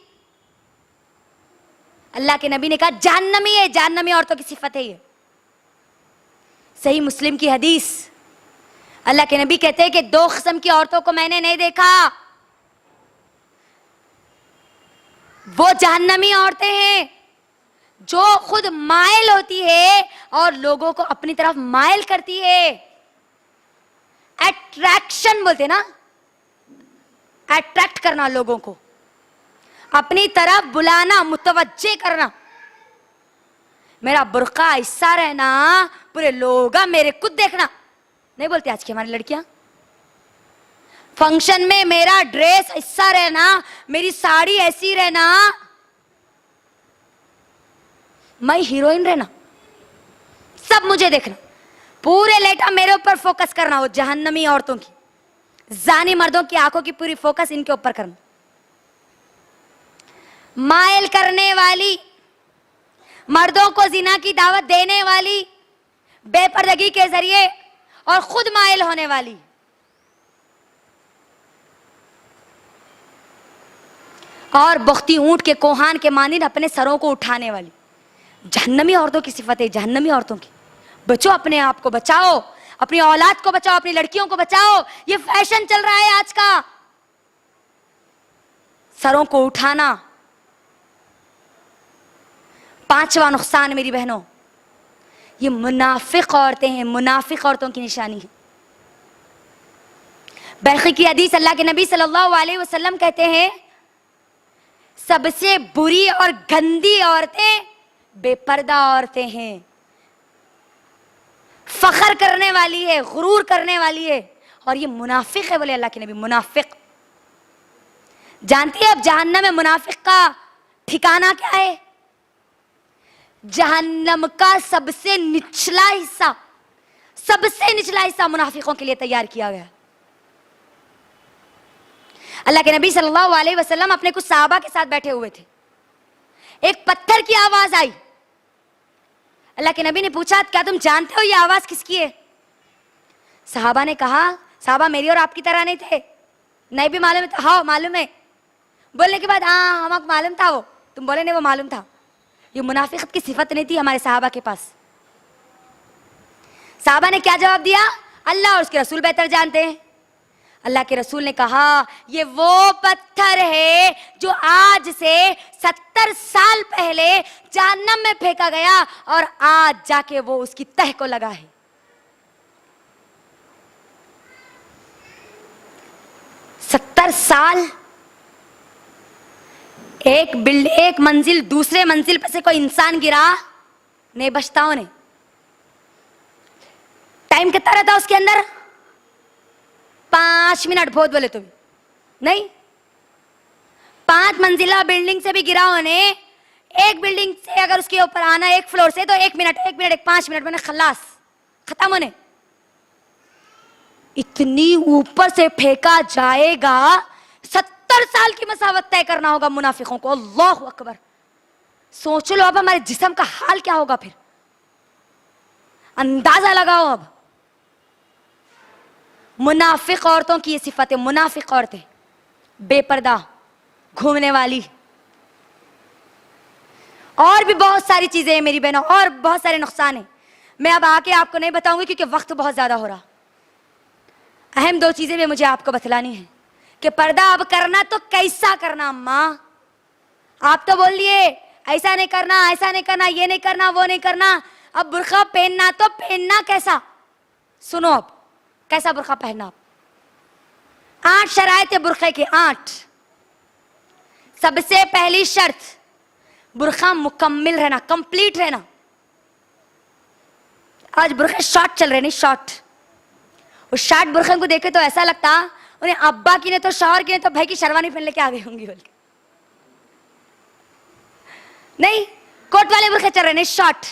अल्लाह के नबी ने कहा जहन्नमी है, जहन्नमी औरतों की सिफत है ये। सही मुस्लिम की हदीस, अल्लाह के नबी कहते हैं कि 2 किस्म की औरतों को मैंने नहीं देखा, वो जहन्नमी औरतें हैं जो खुद माइल होती है और लोगों को अपनी तरफ माइल करती है। अट्रैक्शन बोलते ना, अट्रैक्ट करना, लोगों को अपनी तरफ बुलाना, मुतवज्जे करना। मेरा बुर्का ऐसा रहना, पूरे लोग मेरे खुद देखना, नहीं बोलते आज की हमारी लड़कियां। फंक्शन में मेरा ड्रेस ऐसा रहना, मेरी साड़ी ऐसी रहना, मैं हीरोइन रहना, सब मुझे देखना, पूरे लेटा मेरे ऊपर फोकस करना। वो जहन्नमी औरतों की, जानी मर्दों की आंखों की पूरी फोकस इनके ऊपर करना। मायल करने वाली, मर्दों को जिना की दावत देने वाली, बेपर्दगी के जरिए और खुद मायल होने वाली, और बख्ती ऊंट के कोहान के मानिंद अपने सरों को उठाने वाली। जहन्नमी औरतों की सिफत है, जहन्नमी औरतों की। बचो, अपने आप को बचाओ, अपनी औलाद को बचाओ, अपनी लड़कियों को बचाओ। ये फैशन चल रहा है आज का, सरों को उठाना। पांचवा नुकसान मेरी बहनों, ये मुनाफिक औरतें हैं, मुनाफिक औरतों की निशानी है। बैरक़ी की हदीस, अल्लाह के नबी सल्लल्लाहु अलैहि वसल्लम कहते हैं, सबसे बुरी और गंदी औरतें बेपर्दा औरतें हैं, फखर करने वाली है, गुरूर करने वाली है, और ये मुनाफिक है। बोले अल्लाह के नबी, मुनाफिक। जानती है अब जहन्नम में मुनाफिक का ठिकाना क्या है? जहन्नम का सबसे निचला हिस्सा, सबसे निचला हिस्सा मुनाफिकों के लिए तैयार किया गया। अल्लाह के नबी सल्लल्लाहु अलैहि वसल्लम अपने कुछ सहाबा के साथ बैठे हुए थे। एक पत्थर की आवाज आई। अल्लाह के नबी ने पूछा, क्या तुम जानते हो ये आवाज किसकी है? सहाबा ने कहा, सहाबा मेरी और आपकी तरह नहीं थे, नहीं भी मालूम था। हाँ मालूम है। बोलने के बाद हाँ हमको मालूम था। वो तुम बोले नहीं, वो मालूम था। ये मुनाफिकत की सिफत नहीं थी हमारे सहाबा के पास। सहाबा ने क्या जवाब दिया? अल्लाह और उसके रसूल बेहतर जानते हैं। अल्लाह के रसूल ने कहा, ये वो पत्थर है जो आज से 70 साल पहले जहन्नम में फेंका गया और आज जाके वो उसकी तह को लगा है। सत्तर साल एक मंजिल दूसरे मंजिल पर से कोई इंसान गिरा नहीं बचता। उन्हें टाइम कितना रहता उसके अंदर? 5 मिनट, बहुत बोले तो भी नहीं। 5 मंजिला बिल्डिंग से भी गिरा होने, एक बिल्डिंग से अगर उसके ऊपर आना एक फ्लोर से, तो 1 मिनट 5 मिनट में खलास, खत्म होने। इतनी ऊपर से फेंका जाएगा, 70 साल की मसावत तय करना होगा मुनाफिकों को। अल्लाहु अकबर। सोच लो अब हमारे जिस्म का हाल क्या होगा फिर, अंदाजा लगाओ अब। मुनाफिक औरतों की ये सिफत है, मुनाफिक औरतें बेपर्दा, घूमने वाली, और भी बहुत सारी चीजें हैं मेरी बहनों, और बहुत सारे नुकसान हैं। मैं अब आके आपको नहीं बताऊंगी क्योंकि वक्त बहुत ज्यादा हो रहा। अहम 2 चीजें भी मुझे आपको बतलानी है कि पर्दा अब करना तो कैसा करना। अम्मा आप तो बोल लिए ऐसा नहीं करना, ऐसा नहीं करना, ये नहीं करना, वो नहीं करना। अब बुर्का पहनना तो पहनना कैसा? सुनो अब कैसा बुर्का पहनना। आप 8 शरायत है बुर्के के, 8। सबसे पहली शर्त, बुर्का मुकम्मिल रहना, कंप्लीट रहना। आज बुर्के शॉर्ट चल रहे, नहीं शॉर्ट। उस शॉर्ट बुर्के को देखे तो ऐसा लगता उन्हें अब्बा की ने तो शौहर की ने तो भाई की शेरवानी पहन लेके आ गई होंगी बोल के। नहीं, कोट वाले बुर्के चल रहे, नहीं शॉर्ट,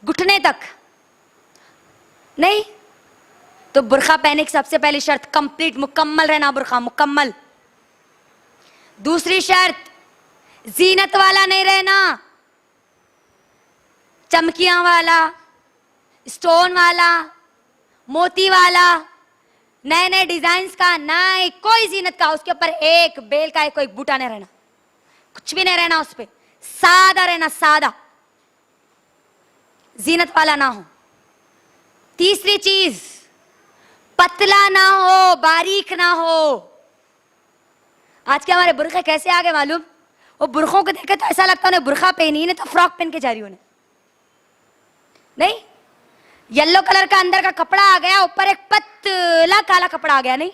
घुटने तक। नहीं तो बुर्का पहने की सबसे पहली शर्त कंप्लीट, मुकम्मल रहना, बुर्का मुकम्मल। दूसरी शर्त, जीनत वाला नहीं रहना, चमकियां वाला, स्टोन वाला, मोती वाला, नए नए डिजाइन का नहीं, कोई जीनत का। उसके ऊपर एक बेल का कोई बूटा नहीं रहना, कुछ भी नहीं रहना उस पे, सादा रहना, सादा, जीनत वाला ना हो। तीसरी चीज, पतला ना हो, बारीक ना हो। आज के हमारे बुरखे कैसे आ गए मालूम? वो बुरखों को देखे तो ऐसा लगता है उन्हें बुरखा पहनी, नहीं तो फ्रॉक पहन के जा रही उन्हें। नहीं, येलो कलर का अंदर का कपड़ा आ गया, ऊपर एक पतला काला कपड़ा आ गया। नहीं,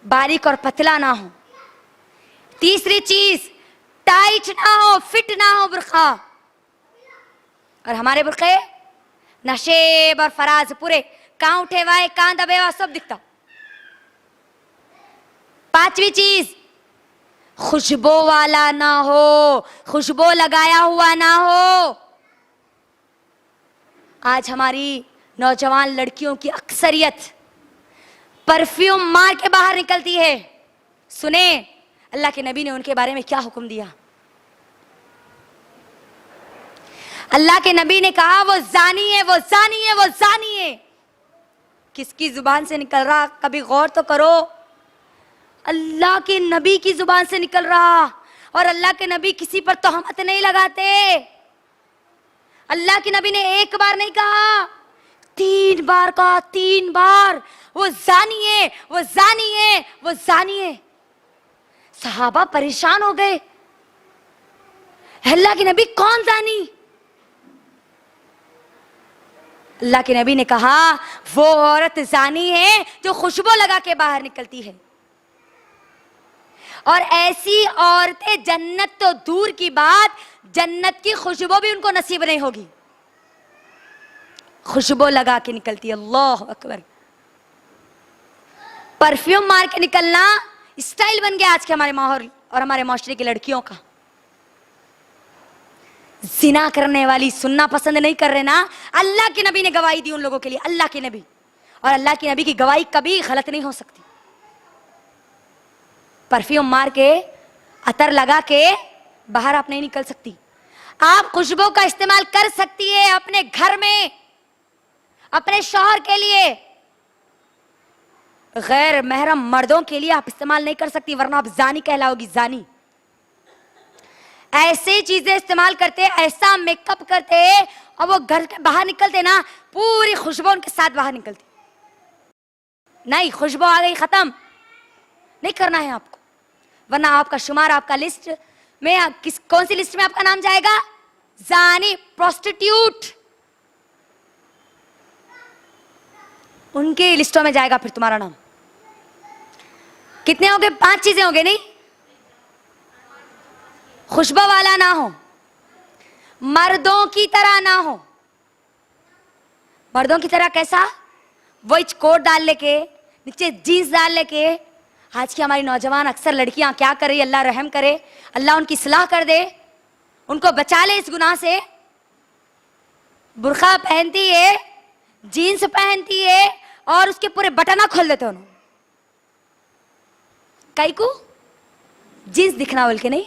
बारीक और पतला ना हो। तीसरी चीज, टाइट ना हो, फिट ना हो बुरखा। और हमारे बुरखे नशेब और फराज पूरे, कहां उठे हुआ है, कहां दबे हुआ, सब दिखता। पांचवी चीज, खुशबू वाला ना हो, खुशबू लगाया हुआ ना हो। आज हमारी नौजवान लड़कियों की अक्सरियत परफ्यूम मार के बाहर निकलती है। सुने, अल्लाह के नबी ने उनके बारे में क्या हुक्म दिया? अल्लाह के नबी ने कहा वो जानी है, वो जानी है, वो जानी है। किसकी जुबान से निकल रहा, कभी गौर तो करो। अल्लाह के नबी की जुबान से निकल रहा। और अल्लाह के नबी किसी पर तोहमत नहीं लगाते। अल्लाह के नबी ने एक बार नहीं कहा, 3 बार कहा, 3 बार। वो जानी है, वो जानी है, वो जानी है। सहाबा परेशान हो गए, अल्लाह के नबी कौन जानी? अल्लाह के नबी ने कहा वो औरत जानी है जो खुशबू लगा के बाहर निकलती है। और ऐसी औरतें जन्नत तो दूर की बात, जन्नत की खुशबू भी उनको नसीब नहीं होगी। खुशबू लगा के निकलती है। अल्लाह अकबर। परफ्यूम मार के निकलना स्टाइल बन गया आज के हमारे माहौल और हमारे माशरे की लड़कियों का। जिना करने वाली सुनना पसंद नहीं कर रहे ना। अल्लाह के नबी ने गवाही दी उन लोगों के लिए, अल्लाह के नबी। और अल्लाह के नबी की गवाही कभी गलत नहीं हो सकती। परफ्यूम मार के, अतर लगा के बाहर आप नहीं निकल सकती। आप खुशबू का इस्तेमाल कर सकती है अपने घर में, अपने शौहर के लिए। गैर महरम मर्दों के लिए आप इस्तेमाल नहीं कर सकती, वरना आप जानी कहलाओगी, जानी। ऐसे चीजें इस्तेमाल करते, ऐसा मेकअप करते, और वो घर के बाहर निकलते ना, पूरी खुशबू उनके साथ बाहर निकलती। नहीं, खुशबू आ गई, खत्म। नहीं करना है आपको, वरना आपका शुमार, आपका लिस्ट में कौन सी लिस्ट में आपका नाम जाएगा? जानी, प्रोस्टिट्यूट, उनके लिस्टों में जाएगा फिर तुम्हारा नाम। कितने हो गए? 5 चीजें हो गई। नहीं, खुशबू वाला ना हो, मर्दों की तरह ना हो। मर्दों की तरह कैसा? वही कोट डाल लेके, नीचे जीन्स डाल लेके। आज की हमारी नौजवान अक्सर लड़कियां क्या कर रही है, अल्लाह रहम करे, अल्लाह उनकी सलाह कर दे, उनको बचा ले इस गुनाह से। बुर्का पहनती है, जीन्स पहनती है, और उसके पूरे बटना खोल देते उन्होंने। कई को जीन्स दिखना बोल के नहीं,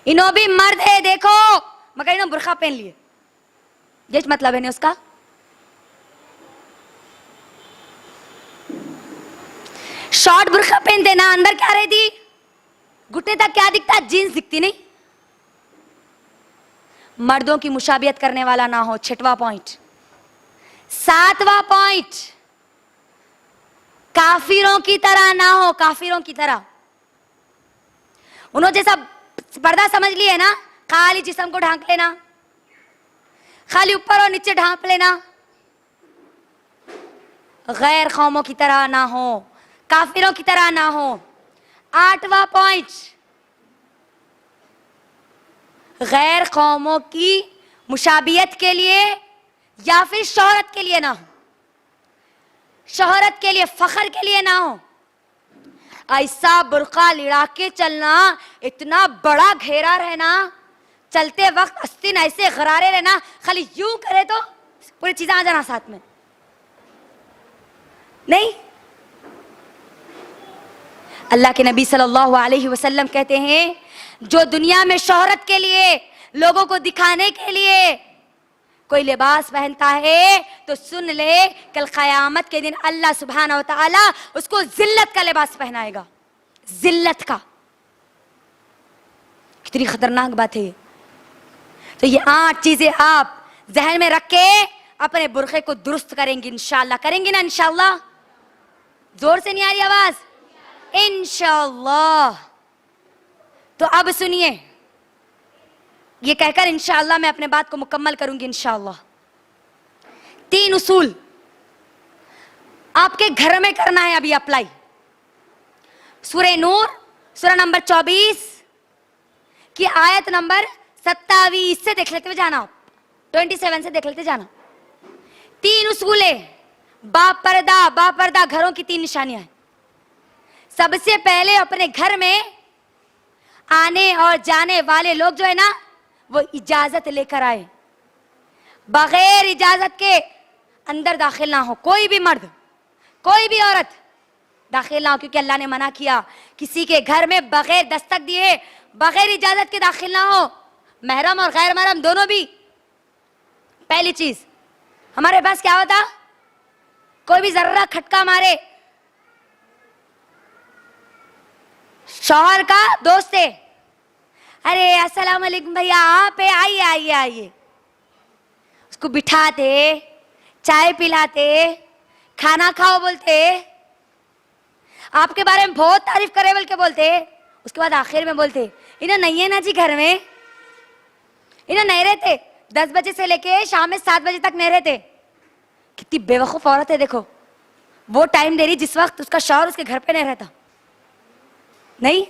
इन्हों भी मर्द है देखो, मगर इन्हों बुर्का पहन लिए, ये मतलब है नहीं उसका। शॉर्ट बुर्का पहनते ना, अंदर क्या रहती, घुटने तक क्या दिखता, जीन्स दिखती नहीं। मर्दों की मुशाबियत करने वाला ना हो, 6वां पॉइंट। 7वां पॉइंट, काफिरों की तरह ना हो, काफिरों की तरह। उन्होंने जैसा पर्दा समझ लिए ना, खाली जिस्म को ढांक लेना, खाली ऊपर और नीचे ढांप लेना। गैर कौमों की तरह ना हो, काफिरों की तरह ना हो। 8वां पॉइंट, गैर कौमों की मुशाबियत के लिए या फिर शोहरत के लिए ना हो, शोहरत के लिए, फखर के लिए ना हो। ऐसा बुर्का लिड़ा के चलना, इतना बड़ा घेरा रहना, चलते वक्त अस्तीन ऐसे गरारे रहना, खाली यूं करे तो पूरी चीजें आ जाना साथ में। नहीं, अल्लाह के नबी सल्लल्लाहु अलैहि वसल्लम कहते हैं, जो दुनिया में शोहरत के लिए, लोगों को दिखाने के लिए कोई लिबास पहनता है, तो सुन ले, कल क़यामत के दिन अल्लाह सुब्हानहू व तआला उसको जिल्लत का लिबास पहनाएगा। जिल्लत का। कितनी खतरनाक बात है ये। तो ये 8 चीजें आप जहन में रख के अपने बुर्खे को दुरुस्त करेंगे इंशाअल्लाह। करेंगे ना इंशाअल्लाह? जोर से नहीं आ रही आवाज? इंशाअल्लाह। तो अब सुनिए, ये कहकर इंशाअल्लाह मैं अपने बात को मुकम्मल करूंगी इंशाअल्लाह। 3 उसूल आपके घर में करना है अभी अप्लाई। सूरह नूर, सूरह नंबर 24 की आयत नंबर 27 से देख लेते हुए जाना, 27 से देख लेते जाना। 3 उसूल है, बापर्दा घरों की 3 निशानियां हैं। सबसे पहले अपने घर में आने और जाने वाले लोग जो है ना, वो इजाजत लेकर आए, बगैर इजाजत के अंदर दाखिल ना हो। कोई भी मर्द, कोई भी औरत दाखिल ना हो, क्योंकि अल्लाह ने मना किया किसी के घर में बगैर दस्तक दिए, बगैर इजाजत के दाखिल ना हो, महरम और गैर महरम दोनों भी। पहली चीज, हमारे पास क्या होता, कोई भी जर्रा खटका मारे, शौहर का दोस्त है, अरे अस्सलाम वालेकुम भैया, आप है, आइए आइए आइए, उसको बिठाते, चाय पिलाते, खाना खाओ बोलते, आपके बारे में बहुत तारीफ करे बोल के बोलते, उसके बाद आखिर में बोलते इन्हें नहीं है ना जी घर में, इन्हें नहीं रहते, 10 बजे से लेके शाम में 7 बजे तक नहीं रहते। कितनी बेवकूफ औरत है, देखो वो टाइम दे रही जिस वक्त उसका शौहर उसके घर पे नहीं रहता। नहीं,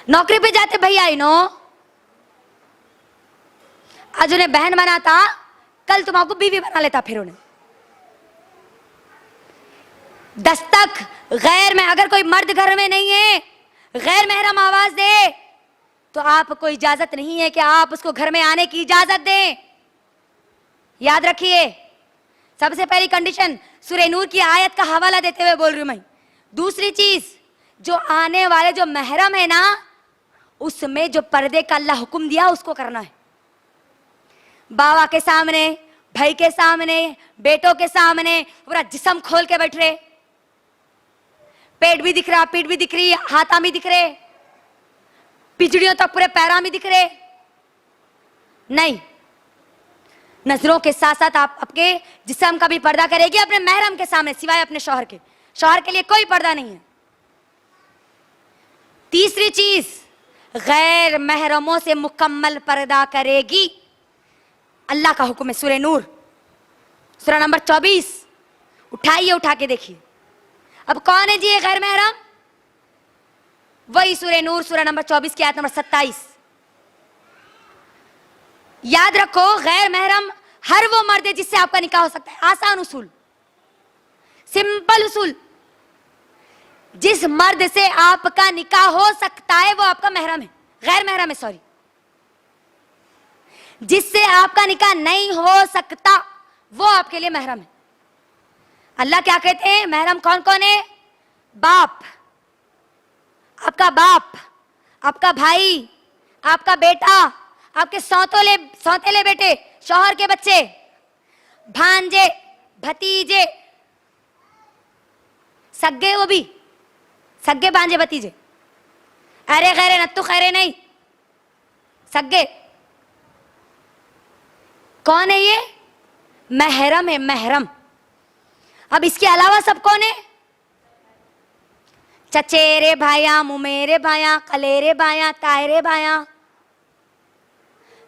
नौकरी पे जाते भैया, इनो आज उन्हें बहन बनाता, कल तुम्हारा बीवी बना लेता। फिर उन्हें दस्तक गैर में, अगर कोई मर्द घर में नहीं है, गैर महरम आवाज दे तो आपको इजाजत नहीं है कि आप उसको घर में आने की इजाजत दें। याद रखिए, सबसे पहली कंडीशन सूरह नूर की आयत का हवाला देते हुए बोल रही हूं मैं। दूसरी चीज, जो आने वाले जो महरम है ना, उसमें जो पर्दे का अल्लाह हुक्म दिया उसको करना है। बाबा के सामने, भाई के सामने, बेटों के सामने पूरा जिस्म खोल के बैठ रहे, पेट भी दिख रहा, पीठ भी दिख रही, हाथा भी दिख रहे, पिछड़ियों तक पूरे पैरा भी दिख रहे। नहीं, नजरों के साथ साथ आप आपके जिस्म का भी पर्दा करेगी अपने महरम के सामने, सिवाय अपने शौहर के। शौहर के लिए कोई पर्दा नहीं है। तीसरी चीज, गैर महरमों से मुकम्मल पर्दा करेगी। अल्लाह का हुक्म है, सूरह नूर सूरह नंबर 24, उठाइए, उठा के देखिए। अब कौन है जी ये गैर महरम? वही सूरह नूर सूरह नंबर 24 की आयत नंबर 27। याद रखो, गैर महरम हर वो मर्द है जिससे आपका निकाह हो सकता है। आसान उसूल, सिंपल उसूल, जिस मर्द से आपका निकाह हो सकता है वो आपका महरम है, गैर महरम है, सॉरी। जिससे आपका निकाह नहीं हो सकता वो आपके लिए महरम है। अल्लाह क्या कहते हैं, महरम कौन कौन है? बाप, आपका भाई, आपका बेटा, आपके सौतेले बेटे, शौहर के बच्चे, भांजे, भतीजे, सग्गे, वो भी सग्गे भांजे भतीजे, अरे खैरे नत्तू खैरे नहीं, सग्गे। कौन है ये? महरम है, महरम। अब इसके अलावा सब कौन है? चचेरे भाया, मुमेरे भाया, कलेरे भाया, तायरे भाया,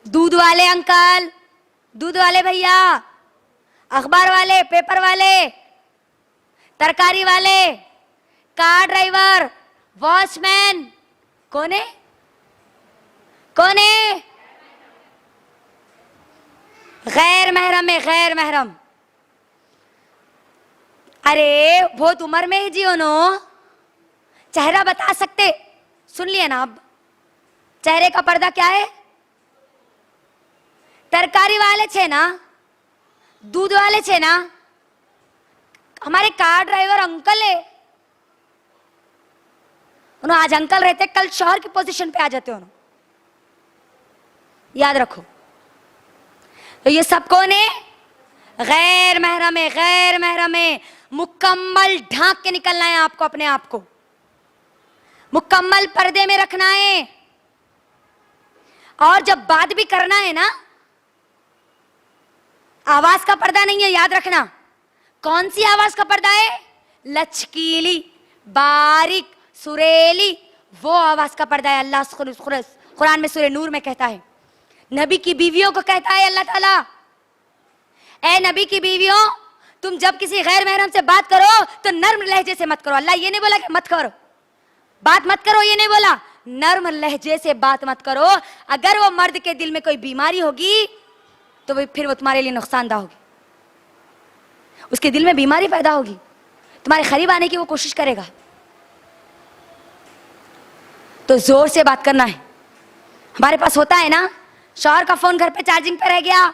दूध वाले अंकल, दूध वाले भैया, अखबार वाले, पेपर वाले, तरकारी वाले, कार ड्राइवर, वॉचमैन। कौन है? कौन है? गैर महरम है, गैर महरम। अरे बहुत उम्र में ही जियो नो, चेहरा बता सकते, सुन लिए ना। अब चेहरे का पर्दा क्या है? तरकारी वाले छे ना, दूध वाले छे ना, हमारे कार ड्राइवर अंकल है, उन्होंने आज अंकल रहते, कल शौहर की पोजीशन पे आ जाते उन्होंने। याद रखो, तो ये सब कौन है? गैर महरम है, गैर महरम है। मुकम्मल ढांक के निकलना है आपको, अपने आप को मुकम्मल पर्दे में रखना है। और जब बात भी करना है ना, आवाज का पर्दा नहीं है, याद रखना। कौन सी आवाज का पर्दा है? लचकीली, बारीक, सुरेली, वो आवाज का पर्दा है। अल्लाह कुरान में सूरह नूर में कहता है, नबी की बीवियों को कहता है अल्लाह ताला, ए नबी की बीवियों, तुम जब किसी गैर महरम से बात करो तो नर्म लहजे से मत करो। अल्लाह ये नहीं बोला कि मत करो, बात मत करो, ये नहीं बोला, नर्म लहजे से बात मत करो। अगर वो मर्द के दिल में कोई बीमारी होगी तो फिर वो तुम्हारे लिए नुकसानदा होगी, उसके दिल में बीमारी पैदा होगी, तुम्हारे करीब आने की वो कोशिश करेगा। तो जोर से बात करना है। हमारे पास होता है ना, शौहर का फोन घर पे चार्जिंग पे रह गया,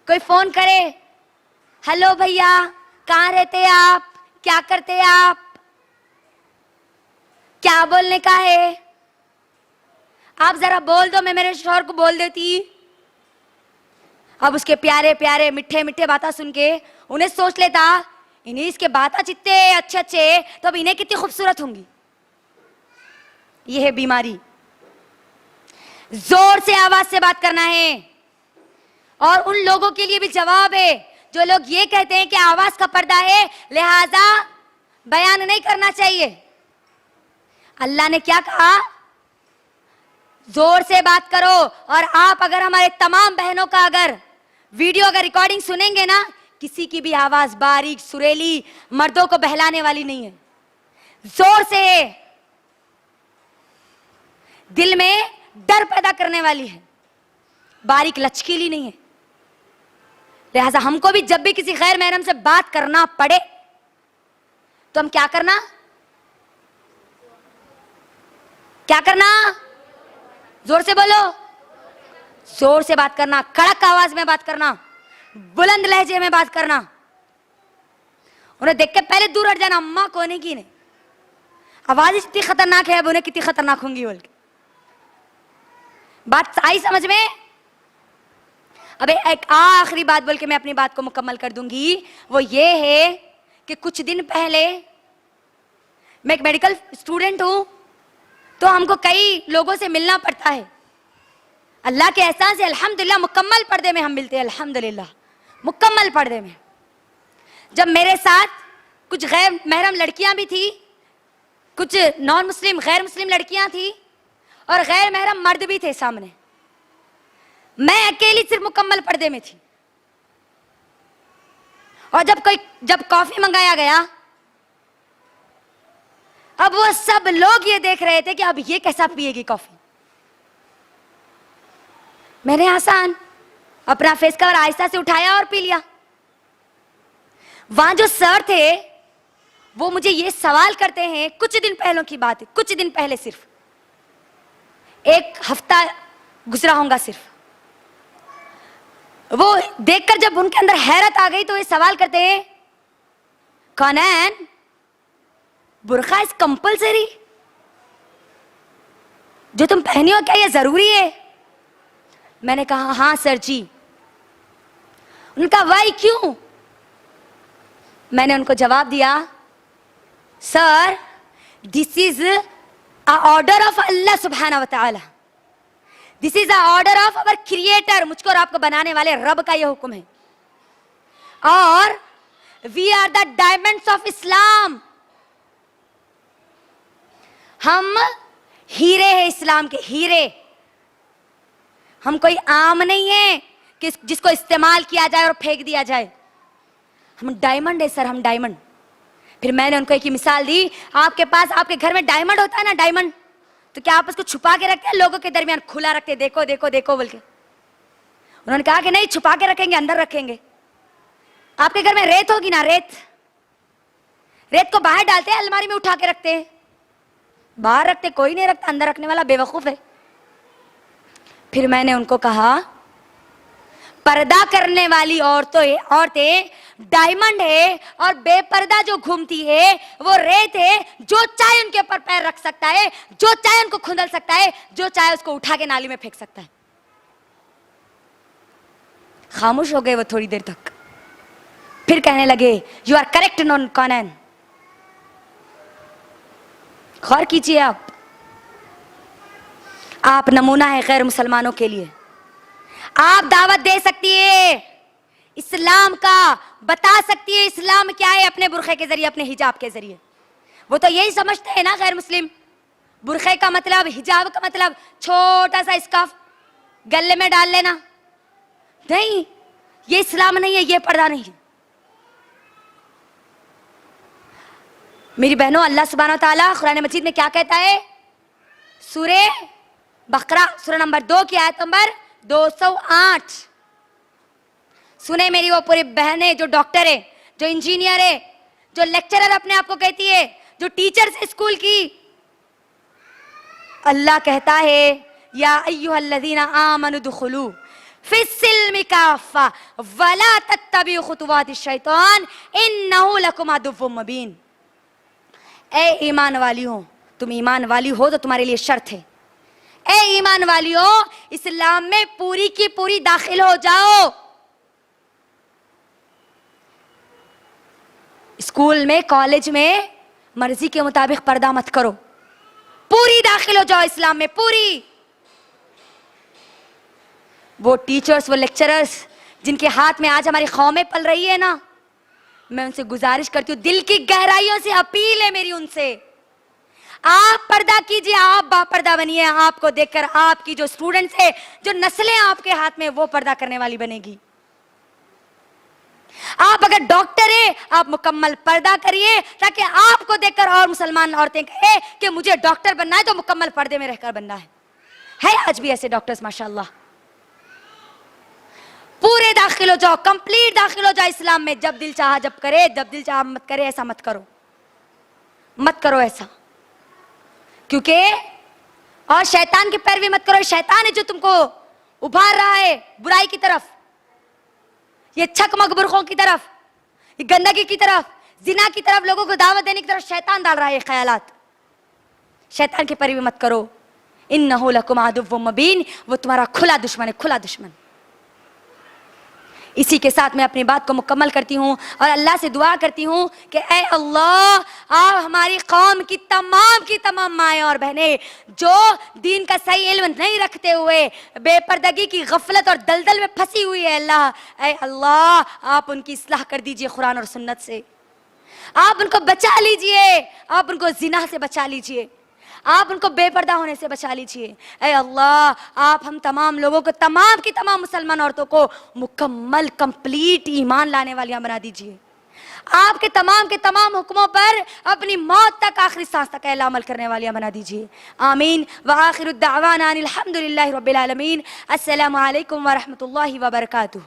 कोई फोन करे, हेलो भैया कहाँ रहते हैं आप, क्या करते आप? क्या बोलने का है? आप जरा बोल दो, मैं मेरे शौहर को बोल देती। अब उसके प्यारे प्यारे मीठे मीठे बातें सुन के उन्हें सोच लेता, इन्हें इसके बातें जितने अच्छे अच्छे, तो अब इन्हें कितनी खूबसूरत होंगी। यह है बीमारी। जोर से आवाज से बात करना है। और उन लोगों के लिए भी जवाब है जो लोग ये कहते हैं कि आवाज का पर्दा है, लिहाजा बयान नहीं करना चाहिए। अल्लाह ने क्या कहा? जोर से बात करो। और आप अगर हमारे तमाम बहनों का अगर वीडियो अगर रिकॉर्डिंग सुनेंगे ना, किसी की भी आवाज बारीक सुरीली मर्दों को बहलाने वाली नहीं है, जोर से दिल में डर पैदा करने वाली है, बारीक लचकीली नहीं है। लिहाजा हमको भी जब भी किसी गैर महरम से बात करना पड़े तो हम क्या करना? क्या करना? जोर से बोलो। जोर से बात करना, कड़क आवाज में बात करना, बुलंद लहजे में बात करना। उन्हें देख के पहले दूर हट जाना, अम्मा कोने की नहीं, आवाज इतनी खतरनाक है, अब उन्हें कितनी खतरनाक होंगी बोल के। बात आई समझ में? अब एक आखिरी बात बोल के मैं अपनी बात को मुकम्मल कर दूंगी। वो ये है कि कुछ दिन पहले, मैं एक मेडिकल स्टूडेंट हूं, तो हमको कई लोगों से मिलना पड़ता है। अल्लाह के एहसान से अल्हम्दुलिल्लाह मुकम्मल पर्दे में हम मिलते हैं, अल्हम्दुलिल्लाह मुकम्मल पर्दे में। जब मेरे साथ कुछ गैर महरम लड़कियां भी थी, कुछ नॉन मुस्लिम गैर मुस्लिम लड़कियां थी, और गैर महरम मर्द भी थे सामने, मैं अकेली सिर्फ मुकम्मल पर्दे में थी। और जब कॉफी मंगाया गया, अब वो सब लोग ये देख रहे थे कि अब ये कैसा पिएगी कॉफी। मैंने आसान अपना फेस कवर आहिस्ता से उठाया और पी लिया। वहां जो सर थे वो मुझे ये सवाल करते हैं, कुछ दिन पहले की बात है, कुछ दिन पहले, सिर्फ एक हफ्ता गुजरा होगा सिर्फ, वो देखकर जब उनके अंदर हैरत आ गई तो ये सवाल करते हैं, कौनैन बुर्का इज कंपल्सरी? जो तुम पहनी हो क्या ये जरूरी है? मैंने कहा हाँ सर जी। उनका वाई क्यों? मैंने उनको जवाब दिया, sir this is a order of अल्लाह सुब्हाना व तआला, this is a order of our creator, मुझको और आपको बनाने वाले रब का यह हुक्म है। और we are the diamonds of Islam, हम हीरे हैं इस्लाम के, हीरे। हम कोई आम नहीं है कि जिसको इस्तेमाल किया जाए और फेंक दिया जाए। हम डायमंड है सर, हम डायमंड। फिर मैंने उनको एक मिसाल दी, आपके पास आपके घर में डायमंड होता है ना, डायमंड, तो क्या आप उसको छुपा के रखते हैं, लोगों के दरमियान खुला रखते हैं, देखो देखो देखो बोल के? उन्होंने कहा कि नहीं, छुपा के रखेंगे, अंदर रखेंगे। आपके घर में रेत होगी ना, रेत को बाहर डालते हैं, अलमारी में उठा के रखते हैं, बाहर रखते कोई नहीं रखता, अंदर रखने वाला बेवकूफ है। फिर मैंने उनको कहा, पर्दा करने वाली औरतें डायमंड है, और बेपर्दा जो घूमती है वो रेत है। जो चाहे उनके ऊपर पैर रख सकता है, जो चाहे उनको खुंदल सकता है, जो चाहे उसको उठा के नाली में फेंक सकता है। खामोश हो गए वो थोड़ी देर तक, फिर कहने लगे, यू आर करेक्ट नॉन कौनैन। गौर कीजिए, आप नमूना है गैर मुसलमानों के लिए। आप दावत दे सकती है इस्लाम का, बता सकती है इस्लाम क्या है अपने बुरखे के जरिए, अपने हिजाब के जरिए। वो तो यही समझते हैं ना गैर मुस्लिम, बुरखे का मतलब, हिजाब का मतलब छोटा सा स्कार्फ गले में डाल लेना। नहीं, ये इस्लाम नहीं है, ये पर्दा नहीं है। मेरी बहनों, अल्लाह सुब्हानहू व तआला कुरान मजीद में क्या कहता है? सूरे बकरा सूरा नंबर 2 की आयत नंबर 208। सुने मेरी वो पूरी बहनें जो डॉक्टर है, जो इंजीनियर है, जो लेक्चरर अपने आप को कहती है, जो टीचर्स है स्कूल की। अल्लाह कहता है, या अय्युहल्लज़ीना आमनु दुखुलू फिस्सिल्मि काफ़ा वला तत्तबिउ खुतुवातिश शैतान इन्नहु लकुम अदुव्वुम मुबीन। ए ईमान वालियों, तुम ईमान वाली हो तो तुम्हारे लिए शर्त है। ए ईमान वालियों, इस्लाम में पूरी की पूरी दाखिल हो जाओ। स्कूल में, कॉलेज में मर्जी के मुताबिक पर्दा मत करो, पूरी दाखिल हो जाओ इस्लाम में, पूरी। वो टीचर्स, वो लेक्चरर्स जिनके हाथ में आज हमारी कौमें पल रही है ना, मैं उनसे गुजारिश करती हूँ, दिल की गहराइयों से अपील है मेरी उनसे, आप पर्दा कीजिए, आप बापर्दा बनिए। आपको देखकर आपकी जो स्टूडेंट्स है, जो नस्लें आपके हाथ में, वो पर्दा करने वाली बनेगी। आप अगर डॉक्टर है, आप मुकम्मल पर्दा करिए ताकि आपको देखकर और मुसलमान औरतें कहे कि मुझे डॉक्टर बनना है तो मुकम्मल पर्दे में रहकर बनना है आज भी ऐसे डॉक्टर्स माशाल्लाह। पूरे दाखिल हो जाओ, कंप्लीट दाखिल हो जाओ इस्लाम में। जब दिल चाहा जब करे, जब दिल चाहा मत करे, ऐसा मत करो, मत करो ऐसा। क्योंकि और शैतान की पैरवी मत करो। शैतान है जो तुमको उभार रहा है बुराई की तरफ, ये छक मकबुरखों की तरफ, ये गंदगी की तरफ, जिना की तरफ, लोगों को दावत देने की तरफ शैतान डाल रहा है ये ख्यालात। शैतान की पैरवी मत करो। इन्नहु लकुम अदुव्वुम मुबीन, वो तुम्हारा खुला दुश्मन है, खुला दुश्मन। इसी के साथ मैं अपनी बात को मुकम्मल करती हूँ और अल्लाह से दुआ करती हूँ कि ऐ अल्लाह, आप हमारी कौम की तमाम माएँ और बहनें जो दीन का सही इल्म नहीं रखते हुए बेपर्दगी की गफलत और दलदल में फंसी हुई है, अल्लाह, ऐ अल्लाह, आप उनकी इस्लाह कर दीजिए कुरान और सुन्नत से। आप उनको बचा लीजिए, आप उनको जिना से बचा लीजिए, आप उनको बेपर्दा होने से बचा लीजिए। ऐ अल्लाह, आप हम तमाम लोगों को, तमाम की तमाम मुसलमान औरतों को मुकम्मल कंप्लीट ईमान लाने वालियां बना दीजिए। आपके तमाम के तमाम हुक्मों पर अपनी मौत तक, आखिरी सांस तक अहल अमल करने वालियां बना दीजिए। आमीन। व आखिरु दावाना अनिल हम्दुलिल्लाहि रब्बिल आलमीन। अस्सलामु अलैकुम व रहमतुल्लाहि व बरकातुहू।